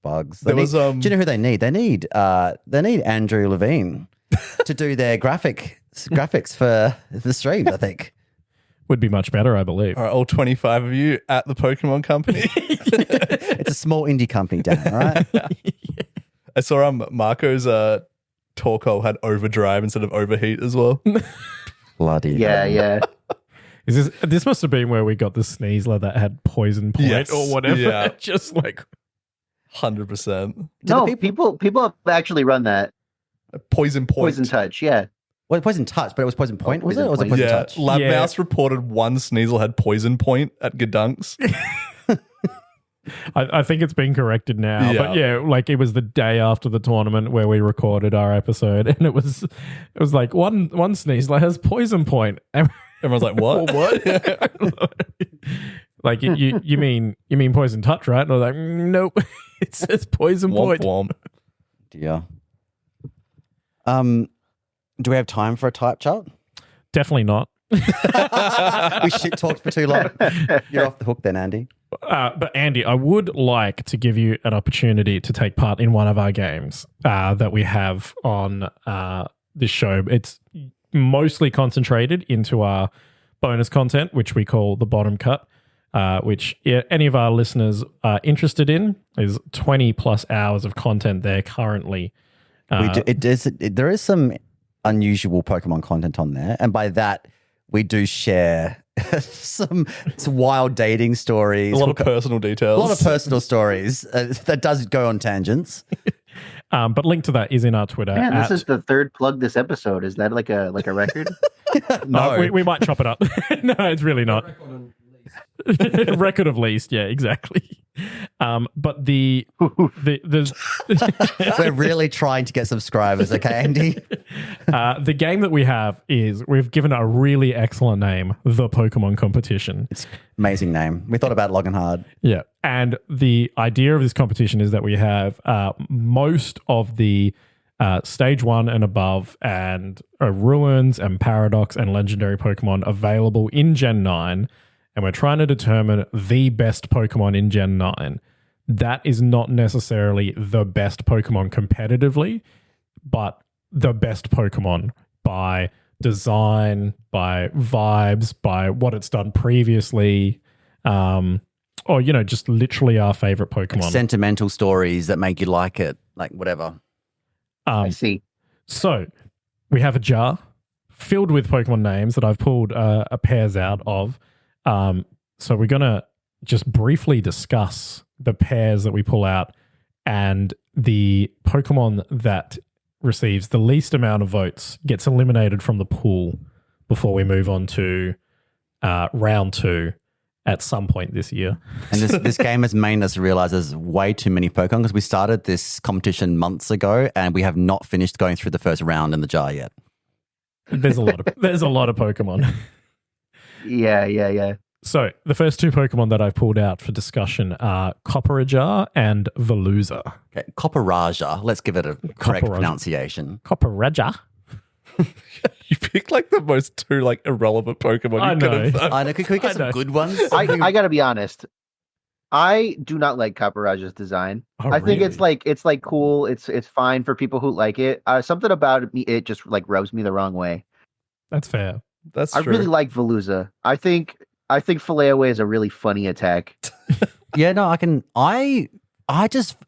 bugs. Do you know who they need? They need Andrew Levine to do their graphics for the stream. I think would be much better. I believe. All right, all 25 of you at the Pokemon Company. It's a small indie company, Dan. All right. I saw Marco's Torkoal had overdrive instead of overheat as well. Bloody yeah. This must have been where we got the Sneasler that had poison point or whatever. Yeah. Just like 100%. No, people have actually run that Poison point. Poison touch. Yeah. Well, poison touch, but it was poison point, was it? Or was it Poison poison Yeah, touch? Labmouse reported one Sneasel had poison point at Gdunks. I think it's been corrected now, but yeah, like it was the day after the tournament where we recorded our episode, and it was like one Sneasler has poison point. Everyone's like, what? What? Like you mean poison touch, right? And I was like, nope, it says poison point. Womp womp. Yeah. Do we have time for a type chart? Definitely not. We shit talked for too long. You're off the hook then, Andy. But Andy, I would like to give you an opportunity to take part in one of our games that we have on this show. It's mostly concentrated into our bonus content, which we call the bottom cut, which any of our listeners are interested in. Is 20 plus hours of content there currently. There is some unusual Pokemon content on there, and by that we do share some wild dating stories, A lot of personal details. a lot of personal stories that does go on tangents. But link to that is in our Twitter. Man, this is the third plug this episode. Is that like a record? No, we might chop it up. No, it's really not. Record of least, yeah, exactly. But the we're really trying to get subscribers, okay, Andy? the game that we have is we've given it a really excellent name, the Pokemon Competition. It's amazing name. We thought about logging hard. Yeah, and the idea of this competition is that we have most of the stage 1 and above and ruins and paradox and legendary Pokemon available in Gen 9. And we're trying to determine the best Pokemon in Gen 9. That is not necessarily the best Pokemon competitively, but the best Pokemon by design, by vibes, by what it's done previously, or, just literally our favorite Pokemon. Like sentimental stories that make you like it, like whatever. I see. So we have a jar filled with Pokemon names that I've pulled a pairs out of. So we're going to just briefly discuss the pairs that we pull out and the Pokemon that receives the least amount of votes gets eliminated from the pool before we move on to round 2 at some point this year. And this game has made us realize there's way too many Pokemon because we started this competition months ago and we have not finished going through the first round in the jar yet. There's a lot of Pokemon. Yeah. So the first 2 Pokemon that I've pulled out for discussion are Copperajar and Veluza. Okay, Copperaja. Let's give it a correct Copperaja. Pronunciation. Copperajar? You picked like the most 2 like irrelevant Pokemon I you could know. have done. I know. Could we get some good ones? I gotta be honest. I do not like Copperaja's design. Oh, I think really? it's cool. It's fine for people who like it. Something about it just like rubs me the wrong way. That's fair. That's I true. really like Veluza. I think Filleaway is a really funny attack. Yeah, no, I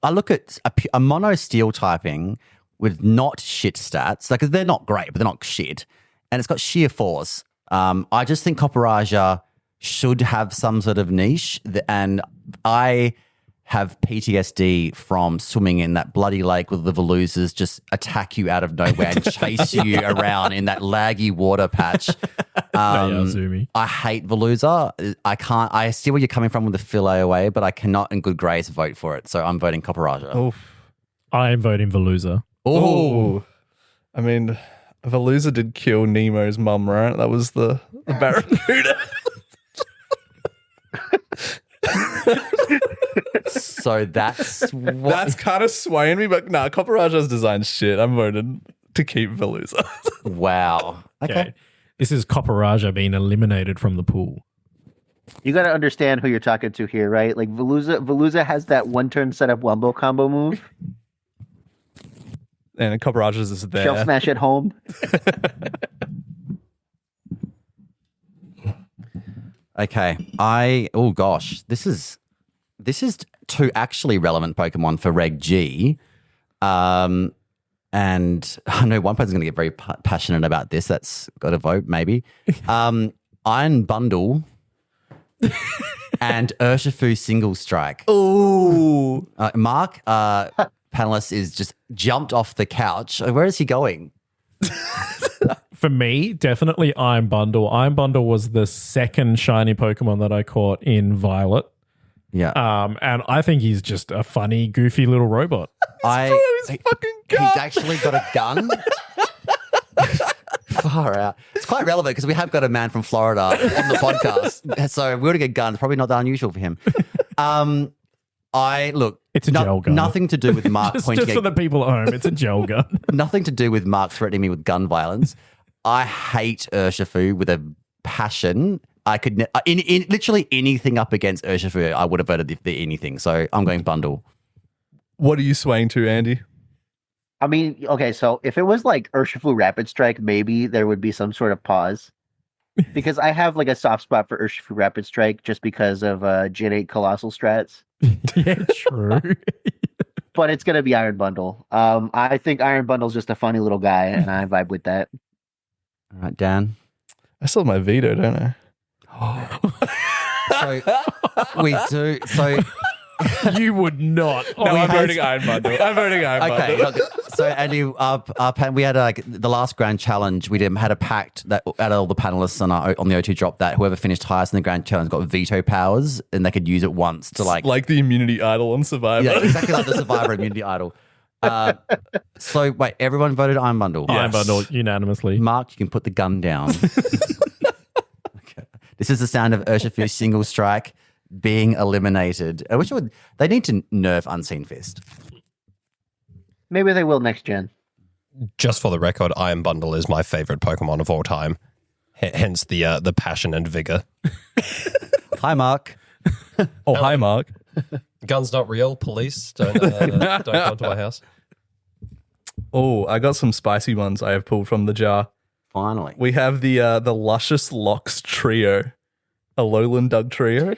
look at a mono steel typing with not shit stats. Like, they're not great, but they're not shit. And it's got sheer force. I just think Copperaja should have some sort of niche. And I have PTSD from swimming in that bloody lake with the Veluzas just attack you out of nowhere and chase you around in that laggy water patch. They are zoomy. I hate Veluza. I see where you're coming from with the Filleaway, but I cannot in good grace vote for it. So I'm voting Copperaja. Oof. I am voting Veluza. Oh. I mean, Veluza did kill Nemo's mum, right? That was the Barracuda. So that's what... That's kind of swaying me, but nah, Copperaja's design shit. I'm voting to keep Veluza. Wow. Okay. This is Copperaja being eliminated from the pool. You got to understand who you're talking to here, right? Like Veluza has that one turn setup wombo combo move. And Copperaja's is there. Shell smash at home. Okay. Oh gosh, this is 2 actually relevant Pokemon for Reg G. And I know one person's going to get very passionate about this. That's got a vote, maybe. Iron Bundle and Urshifu Single Strike. Ooh. Mark, panelist, is just jumped off the couch. Where is he going? For me, definitely Iron Bundle. Iron Bundle was the second shiny Pokemon that I caught in Violet. Yeah. And I think he's just a funny, goofy little robot. He's fucking gun. He's actually got a gun. Far out. It's quite relevant because we have got a man from Florida on the podcast. So if we were to get guns, probably not that unusual for him. It's a gel gun. Nothing to do with Mark just pointing for the people at home, it's a gel gun. nothing to do with Mark threatening me with gun violence. I hate Urshifu with a passion. I could in literally anything up against Urshifu, I would have voted the anything. So I'm going Bundle. What are you swaying to, Andy? I mean, okay, so if it was like Urshifu Rapid Strike, maybe there would be some sort of pause. Because I have like a soft spot for Urshifu Rapid Strike just because of Gen 8 Colossal strats. Yeah, true. But it's going to be Iron Bundle. I think Iron Bundle's just a funny little guy, and I vibe with that. All right, Dan. I still have my veto, don't I? So we do. So You would not. No, I'm voting Iron Bundle. I'm voting Iron okay. Bundle. So Andy, we had the last grand challenge. We had a pact that out of all the panelists on the O2 drop that whoever finished highest in the grand challenge got veto powers and they could use it once to like the immunity idol on Survivor. Yeah, exactly like the Survivor immunity idol. So wait, everyone voted Iron Bundle. Iron Bundle unanimously. Mark, you can put the gun down. Okay. This is the sound of Urshifu's single strike being eliminated. I wish they need to nerf Unseen Fist. Maybe they will next gen. Just for the record, Iron Bundle is my favorite Pokemon of all time. Hence the passion and vigor. Hi, Mark. Oh, hi, Mark. Gun's not real. Police don't come to my house. Oh, I got some spicy ones I have pulled from the jar. Finally. We have the Luscious Locks Trio. A Lowland Dug Trio.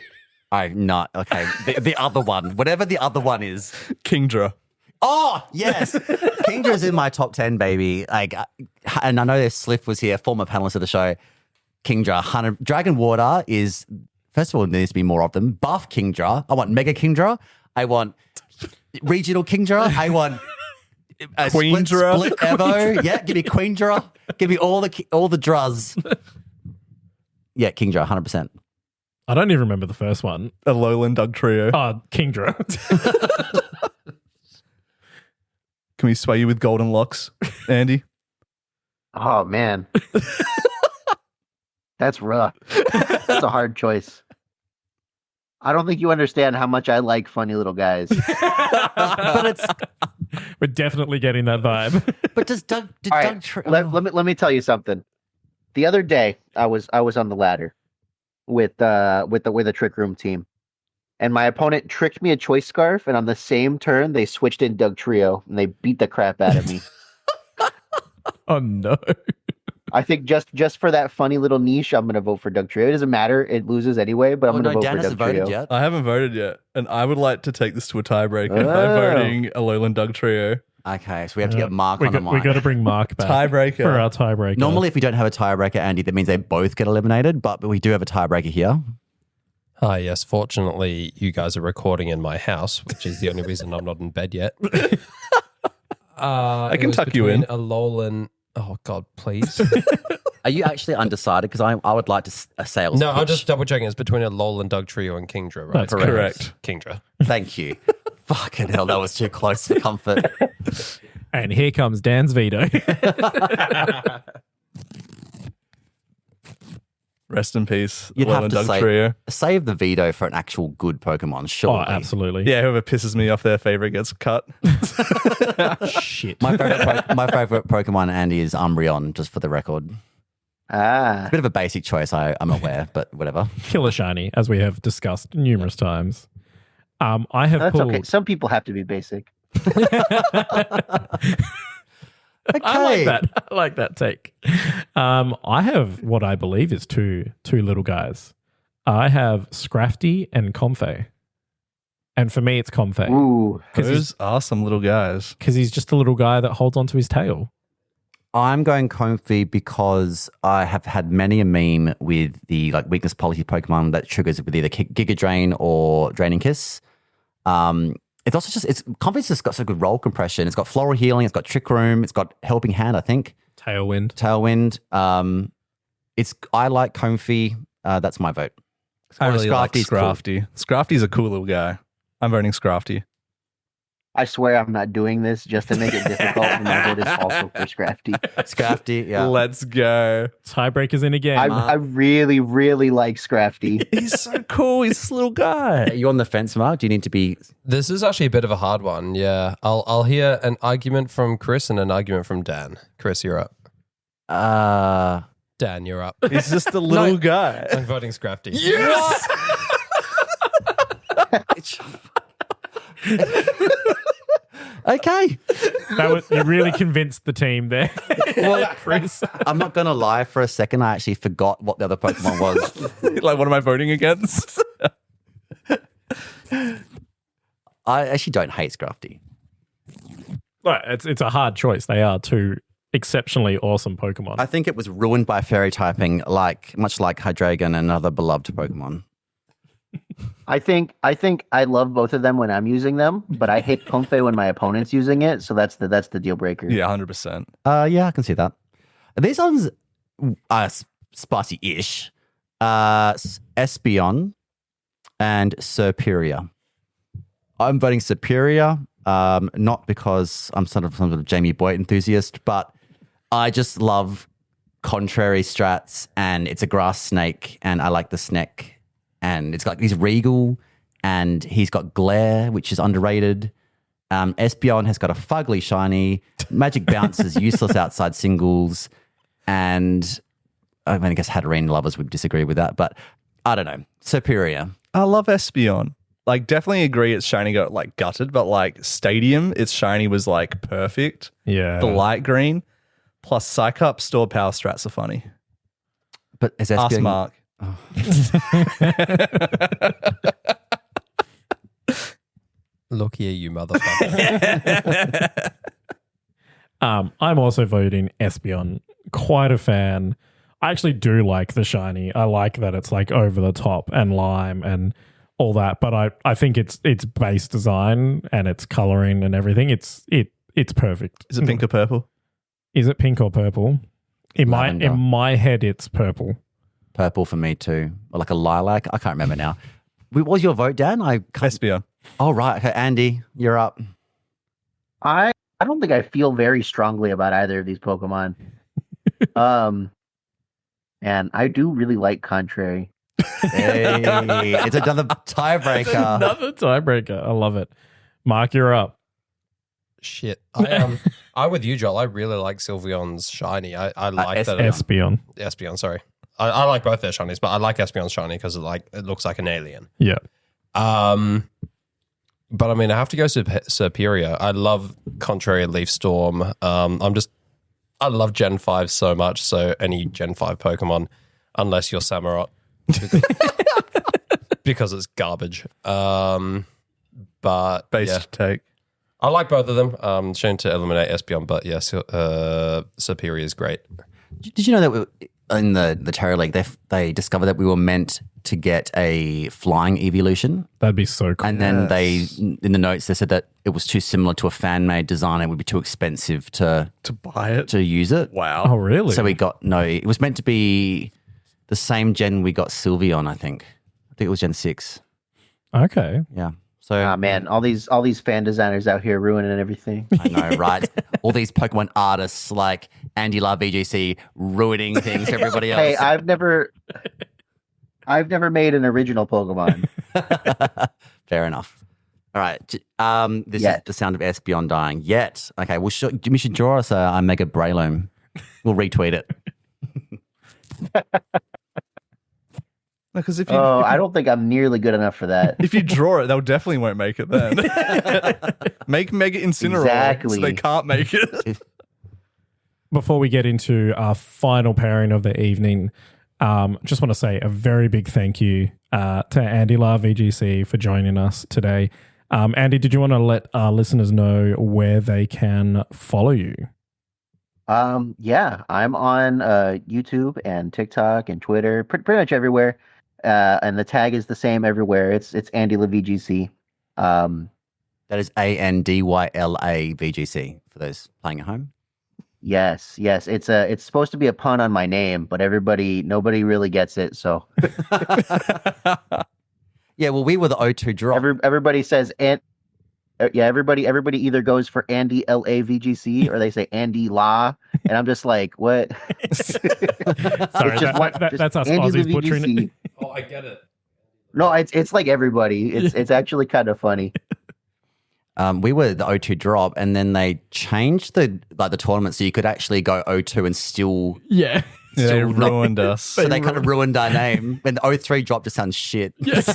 Not okay. The other one, whatever the other one is. Kingdra. Oh yes, Kingdra's in my top 10, baby. Like, and I know that Sliff was here, former panelist of the show. Kingdra, 100. Dragon Water is first of all there needs to be more of them. Buff Kingdra. I want Mega Kingdra. I want Regional Kingdra. I want Queendra. Split Evo. Yeah, give me Queendra. Give me all the Draz. Yeah, Kingdra, 100%. I don't even remember the first one. A Lowland Dug Trio. Oh, Kingdra. Can we sway you with golden locks, Andy? Oh, man. That's rough. That's a hard choice. I don't think you understand how much I like funny little guys. But we're definitely getting that vibe. But does Doug? Did All Doug? right, let me tell you something. The other day, I was on the ladder with the Trick Room team, and my opponent tricked me a Choice Scarf, and on the same turn, they switched in Doug Trio, and they beat the crap out of me. Oh no! I think just for that funny little niche, I'm going to vote for Doug Trio. It doesn't matter; it loses anyway. But I'm going to vote Dan for hasn't Doug Trio. voted yet. I haven't voted yet, and I would like to take this to a tiebreaker by Oh. voting a Lowland Dug Trio. Okay, so we have to get Mark we on the got, mic. we got to bring Mark back Tiebreaker. for our tiebreaker. Normally, if we don't have a tiebreaker, Andy, that means they both get eliminated. But we do have a tiebreaker here. Ah, yes. Fortunately, you guys are recording in my house, which is the only reason I'm not in bed yet. I can tuck you in. A Lowland. Oh God, please. Are you actually undecided? Because I would like to say it was No, I'm pitch. just double checking. It's between a Lowland Dug Trio and Kingdra, right? That's Correct. Kingdra. Thank you. Fucking hell, that was too close for comfort. And here comes Dan's veto. Rest in peace, You'd have Lowland to Dug say, Trio. save the veto for an actual good Pokemon, Oh, surely. absolutely. Yeah, whoever pisses me off their favorite gets cut. Shit. My favorite Pokemon, Andy, is Umbreon, just for the record. Ah, Bit of a basic choice, I'm aware, but whatever. Killer Shiny, as we have discussed numerous times. I have that's pulled. okay. Some people have to be basic. I like that take. I have what I believe is two little guys. I have Scrafty and Comfey. And for me, it's Comfey. Ooh, Those are some little guys. Because he's just a little guy that holds onto his tail. I'm going Comfey because I have had many a meme with the weakness policy Pokemon that triggers with either Giga Drain or Draining Kiss. It's also Comfey's just got so good roll compression. It's got Floral Healing, it's got Trick Room, it's got Helping Hand, I think. Tailwind. I like Comfy. That's my vote. I really like Scrafty's cool. Scrafty. Scrafty's a cool little guy. I'm voting Scrafty. I swear I'm not doing this just to make it difficult. And my vote is also for Scrafty. Scrafty, yeah. Let's go. Tiebreakers in again. I really, really like Scrafty. He's so cool. He's this little guy. Are you on the fence, Mark? Do you need to be? This is actually a bit of a hard one. Yeah, I'll hear an argument from Chris and an argument from Dan. Chris, you're up. Dan, you're up. He's just a little guy. I'm voting Scrafty. Yes! Okay. You really convinced the team there. Well, Chris, I'm not gonna lie. For a second, I actually forgot what the other Pokemon was. Like, what am I voting against? I actually don't hate Scrafty. Right, it's a hard choice. They are two exceptionally awesome Pokemon. I think it was ruined by fairy typing, much like Hydreigon and other beloved Pokemon. I think I love both of them when I'm using them, but I hate Comfey when my opponent's using it. So that's the deal breaker. Yeah, 100%. Yeah, I can see that. These ones are spicy-ish. Espeon and Superior. I'm voting Superior, not because I'm some sort of Jamie Boyd enthusiast, but I just love contrary strats, and it's a grass snake, and I like the snake. And it's got he's regal, and he's got glare, which is underrated. Espeon has got a fugly shiny. Magic Bounce is useless outside singles. And I mean, I guess Hatterene lovers would disagree with that, but I don't know. Superior. I love Espeon. Like, definitely agree its shiny got, like, gutted, but, like, Stadium, its shiny was, like, perfect. Yeah. The light green, plus Psych Up, Store Power strats are funny. But is Ask Espeon... Mark. Oh. Look here, you motherfucker. I'm also voting Espeon. Quite a fan. I actually do like the shiny. I like that it's like over the top and lime and all that. But I think its base design and its coloring and everything, it's perfect. Is it pink or purple? Is it pink or purple? In Lavender. my head, it's purple. Purple for me too. Or like a lilac. I can't remember now. What was your vote, Dan? Espeon. Oh, right. Okay, Andy, you're up. I don't think I feel very strongly about either of these Pokemon. And I do really like Contrary. Hey, it's another tiebreaker. Another tiebreaker. I love it. Mark, you're up. Shit. I'm with you, Joel. I really like Sylveon's shiny. I like that. Espeon. Espeon, sorry. I like both their shinies, but I like Espeon's shiny because it looks like an alien. Yeah. But I mean, I have to go Superior. I love Contrary Leaf Storm. I love Gen 5 so much. So any Gen 5 Pokemon, unless you're Samurott, because it's garbage. But Based take. I like both of them. Shown to eliminate Espeon, but yes, Superior is great. Did you know that in the Terra League, they discovered that we were meant to get a flying evolution? That'd be so cool. And then they, in the notes, they said that it was too similar to a fan-made design. It would be too expensive to buy it, to use it. Wow. Oh, really? So we got it was meant to be the same gen we got Sylveon, I think. I think it was Gen 6. Okay. Yeah. So Ah, man, all these fan designers out here ruining everything. I know, right? All these Pokemon artists like AndyLaVGC ruining things for everybody else. Hey, I've never made an original Pokemon. Fair enough. All right. This Yet. is the sound of Espeon dying. Yet. Okay, we should draw us a Mega Braylome. We'll retweet it. Because if you, I don't think I'm nearly good enough for that. if you draw it, they'll definitely won't make it then. Make Mega Incineroar. Exactly. So they can't make it. Before we get into our final pairing of the evening, just want to say a very big thank you to AndyLaVGC for joining us today. Andy, did you want to let our listeners know where they can follow you? Yeah, I'm on YouTube and TikTok and Twitter, pretty much everywhere. And the tag is the same everywhere. It's AndyLaVGC. That is AndyLaVGC for those playing at home. Yes, yes. It's supposed to be a pun on my name, but nobody really gets it. So Yeah, well, we were the O2 drop. everybody says everybody either goes for AndyLaVGC or they say Andy La, and I'm just like, what? Sorry, that's us Andy Aussies the butchering VGC. it. Oh, I get it. No, it's like everybody. It's actually kind of funny. We were the O2 drop, and then they changed the tournament so you could actually go O2 and still. Yeah. They still ruined us. So they kind of ruined our name. And the O3 drop just sounds shit. Yes,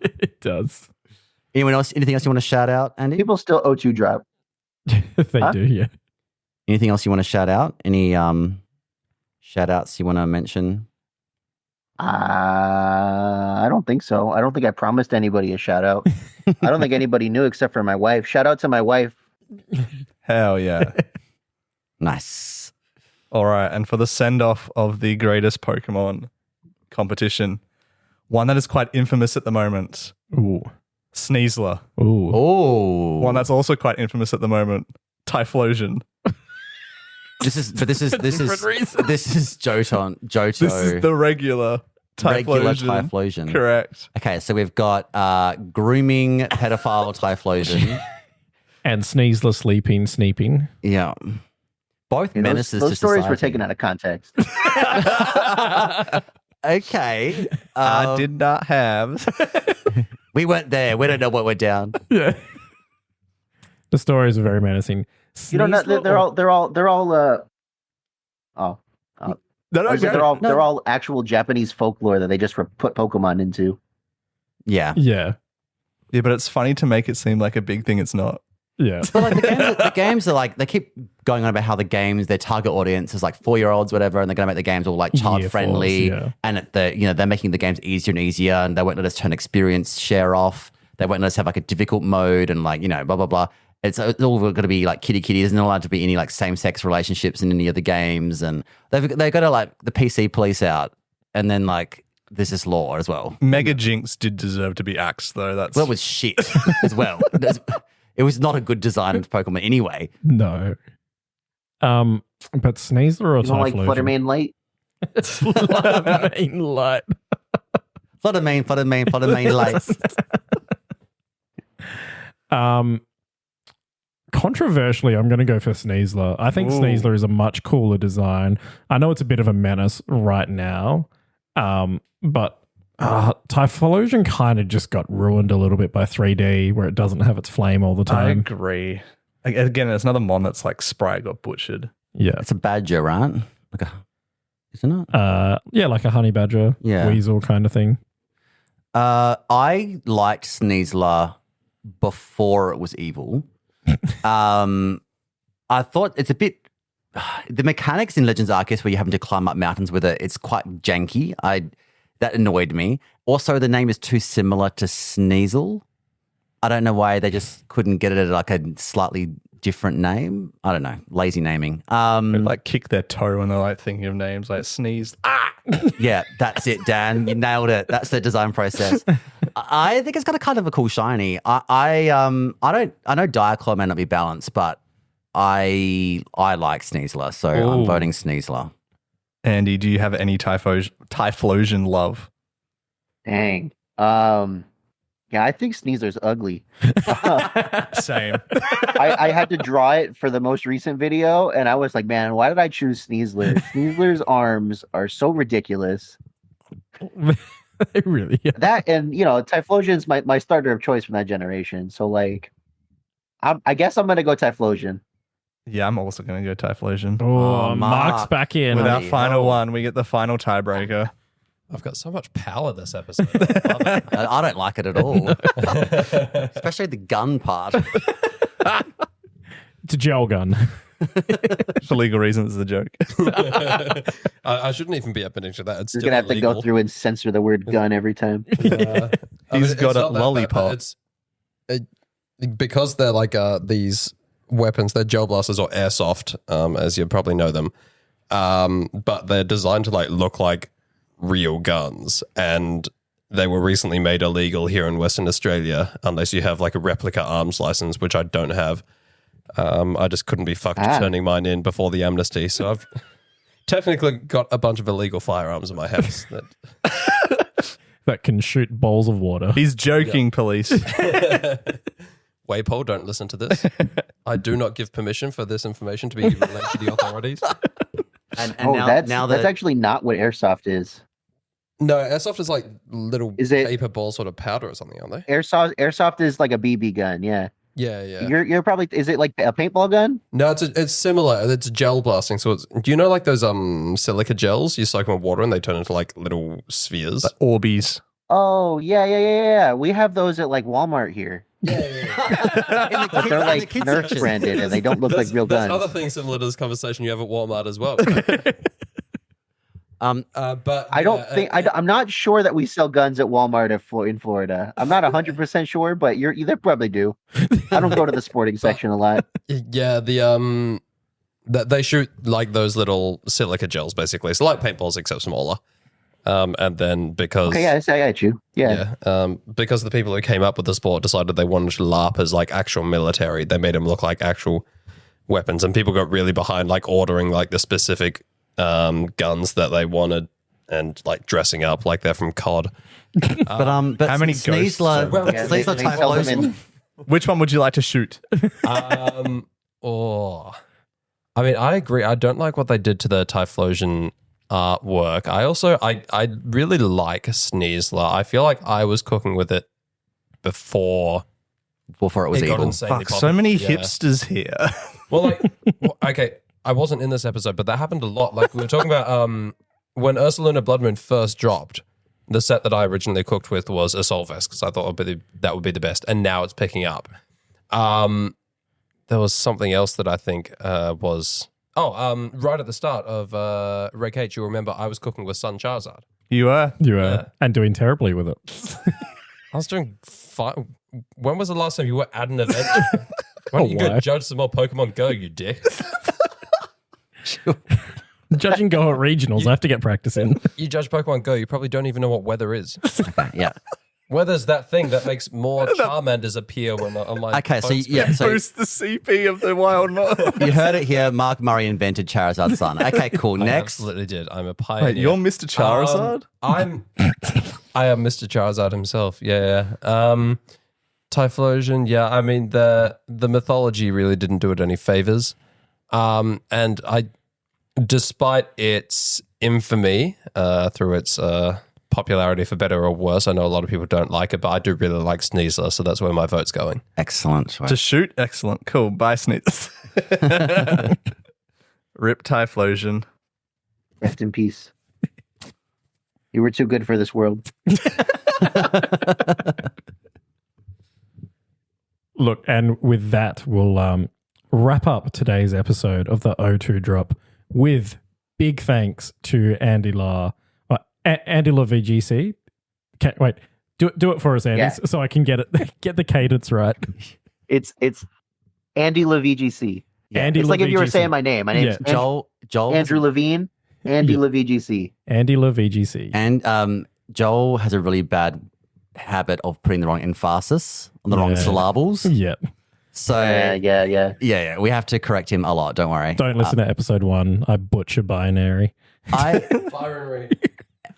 it does. Anyone else? Anything else you want to shout out, Andy? People still O2 drop. They do, yeah. Anything else you want to shout out? Any shout outs you want to mention? I don't think so. I don't think I promised anybody a shout out. I don't think anybody knew except for my wife. Shout out to my wife. Hell yeah. Nice. All right. And for the send off of the greatest Pokemon competition, one that is quite infamous at the moment, Ooh. Sneasler. Ooh. Oh, One that's also quite infamous at the moment, Typhlosion. this is Johto. This is the regular Typhlosion. Typhlosion. Correct. Okay, so we've got grooming pedophile Typhlosion. And Sneasler sneeping. Yeah. Both menaces those to stories were society. taken out of context. Okay. I did not have. We weren't there. We don't know what went down. Yeah. The stories are very menacing. You don't know. They're all. Oh. They're all actual Japanese folklore that they just put Pokemon into. Yeah. Yeah. Yeah, but it's funny to make it seem like a big thing. It's not. Yeah. But like the games are like, they keep going on about how their target audience is like 4-year-olds, whatever, and they're going to make the games all like child friendly. Yeah. And they're making the games easier and easier, and they won't let us turn experience share off. They won't let us have like a difficult mode and like, blah, blah, blah. It's all going to be like kitty. There's not allowed to be any like same-sex relationships in any of the games. And they've got to like the PC police out. And then like there's this law as well. Mega Jinx did deserve to be axed, though. Well, it was shit as well. It was not a good design of Pokemon anyway. No. But Sneasler or You don't like Typhlosion? Fluttermane Light? Fluttermane Light. Fluttermane light. Controversially, I'm going to go for Sneasler. I think Sneasler is a much cooler design. I know it's a bit of a menace right now, but Typhlosion kind of just got ruined a little bit by 3D, where it doesn't have its flame all the I time. agree. Again, it's another mon that's like Sprite got butchered. Yeah. It's a badger, right? Isn't it? Yeah, like a honey badger, weasel kind of thing. I liked Sneasler before it was evil. I thought it's a bit. The mechanics in Legends Arceus where you're having to climb up mountains with it, it's quite janky. That annoyed me. Also, the name is too similar to Sneasel. I don't know why they just couldn't get it at like a slightly different name. I don't know. Lazy naming. They like kick their toe when they're like thinking of names, like sneeze. Yeah, that's it, Dan. You nailed it. That's the design process. I think it's got a kind of a cool shiny. I know Diaclaw may not be balanced, but I like Sneasler, so I'm voting Sneasler. Andy, do you have any Typhlosion love? Dang. Yeah, I think Sneasler's ugly. Same. I had to draw it for the most recent video, and I was like, man, why did I choose Sneasler? Sneasler's arms are so ridiculous. They really are. That, and, Typhlosion's my starter of choice from that generation. So, like, I guess I'm going to go Typhlosion. Yeah, I'm also going to go Typhlosion. Oh, Mark's back in. With our final one, we get the final tiebreaker. I've got so much power this episode. I love it. I don't like it at all. Especially the gun part. It's a gel gun. For legal reasons, it's a joke. I shouldn't even be admitting to that. It's You're still going to have to illegal. go through and censor the word gun every time. He's got a lollipop. Because they're like these weapons, they're gel blasters or airsoft, as you probably know them. But they're designed to like look like real guns, and they were recently made illegal here in Western Australia unless you have like a replica arms license, which I don't have. I just couldn't be fucked turning mine in before the amnesty. So I've technically got a bunch of illegal firearms in my house. That can shoot bowls of water. He's joking, police. Waypole, don't listen to this. I do not give permission for this information to be relayed to the authorities. And that's actually not what airsoft is. No, airsoft is like little paper ball sort of powder or something, aren't they? Airsoft is like a BB gun. Yeah. Yeah. You're probably, is it like a paintball gun? No, it's similar. It's gel blasting. So do you know like those silica gels? You soak them in water and they turn into like little spheres. Like Orbeez. Oh yeah. We have those at like Walmart here. Yeah. But they're like Nerf branded and they don't look like real guns. There's other things similar to this conversation you have at Walmart as well. But I don't think I'm not sure that we sell guns at Walmart in Florida. I'm not 100% sure, but they probably do. I don't go to the sporting section a lot. Yeah, they shoot like those little silica gels basically. So like paintballs except smaller. And then because I got you. Yeah. Because the people who came up with the sport decided they wanted to LARP as like actual military, they made them look like actual weapons, and people got really behind like ordering like the specific guns that they wanted and like dressing up like they're from COD. But how many Sneasler, they sell them in- Which one would you like to shoot? I mean, I agree. I don't like what they did to the Typhlosion artwork. I really like Sneasler. I feel like I was cooking with it before it was got evil. insanely Fuck, so popular. many Yeah. hipsters here. Well, okay, I wasn't in this episode, but that happened a lot. Like we were talking about when Ursaluna Blood Moon first dropped, the set that I originally cooked with was Assault Vest because I thought that would be the best, and now it's picking up. There was something else that I think was right at the start of Reg H. You'll remember I was cooking with Sun Charizard. You are? You are. And doing terribly with it. I was doing fine. When was the last time you were at an event? Why don't you go judge some more Pokemon Go, you dick? Judging Go at regionals, I have to get practice in. You judge Pokemon Go, you probably don't even know what weather is. Yeah. Weather's that thing that makes more Charmanders appear when on my Okay, so phone screen. so Boost the CP of the wild moth. you heard it here. Mark Murray invented Charizard's son. Okay, cool. I Next, absolutely did. I'm a pioneer. Wait, you're Mr. Charizard? I am Mr. Charizard himself. Yeah. Typhlosion. Yeah. I mean the mythology really didn't do it any favors. And despite its infamy through its popularity for better or worse, I know a lot of people don't like it, but I do really like Sneasler, so that's where my vote's going. excellent. To shoot? Excellent. Cool. Bye, Sneeze. Rip Typhlosion. Rest in peace. You were too good for this world. Look, and with that, we'll wrap up today's episode of the O2 Drop with big thanks to AndyLaVGC. Wait, do it for us, Andy, so I can get the cadence right. It's AndyLaVGC. It's like if you were saying my name. My name's Joel Andrew Levine. AndyLaVGC. AndyLaVGC. And Joel has a really bad habit of putting the wrong emphasis on the wrong syllables. Yeah. So yeah. we have to correct him a lot. Don't worry. Don't listen to episode 1. I butcher binary.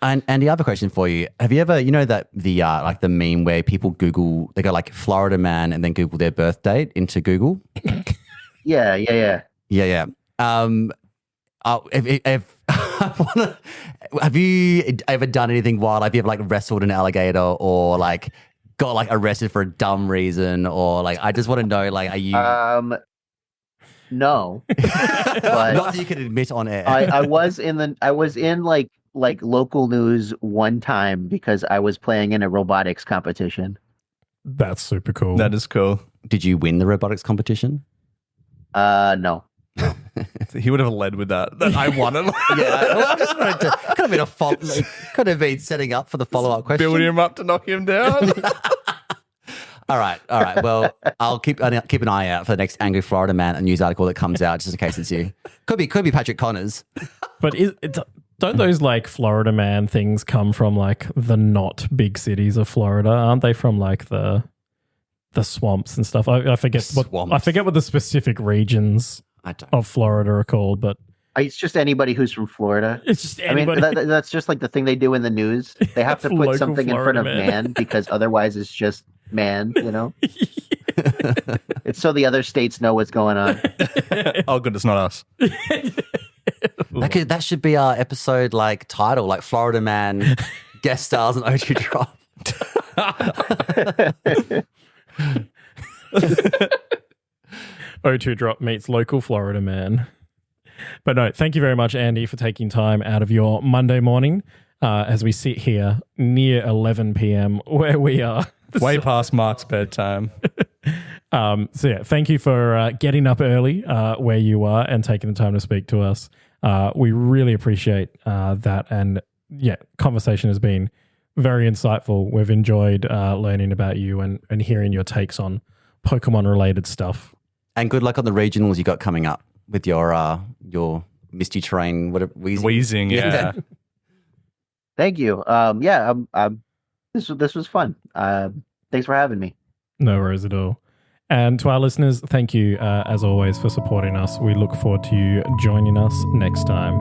And Andy, I have a question for you. Have you ever, that the meme where people Google, they go like Florida man and then Google their birth date into Google? Yeah. Have you ever done anything wild? Have you ever wrestled an alligator or got arrested for a dumb reason, or I just want to know are you? No, but not that you could admit on air. I was in local news one time because I was playing in a robotics competition. That's super cool. That is cool. Did you win the robotics competition? No. He would have led with that. I won it. I just wanted to. Could have been setting up for the follow-up question. Building him up to knock him down. All right. Well, I'll keep an eye out for the next Angry Florida Man, a news article that comes out, just in case it's you. Could be Patrick Connors. But don't those Florida man things come from the not big cities of Florida? Aren't they from the the swamps and stuff. I forget Swamps. I forget what the specific regions I don't. of Florida are called, but It's just anybody who's from Florida. it's just I mean, anybody. that's just like the thing they do in the news. They have to Local put something in front Florida of man. man because otherwise it's just man, you know? It's so the other states know what's going on. Oh, good, it's not us. That should be our episode like title, like Florida Man guest stars on O2 Drop. O2 Drop meets local Florida man. But no, thank you very much, Andy, for taking time out of your Monday morning as we sit here near 11 p.m. where we are. Way past Mark's bedtime. So yeah, thank you for getting up early where you are and taking the time to speak to us. We really appreciate that. And yeah, conversation has been very insightful. We've enjoyed learning about you and hearing your takes on Pokemon related stuff. And good luck on the regionals you got coming up with your Misty Terrain, whatever, Wheezing, yeah. Thank you. This was fun. Thanks for having me. No worries at all. And to our listeners, thank you as always for supporting us. We look forward to you joining us next time.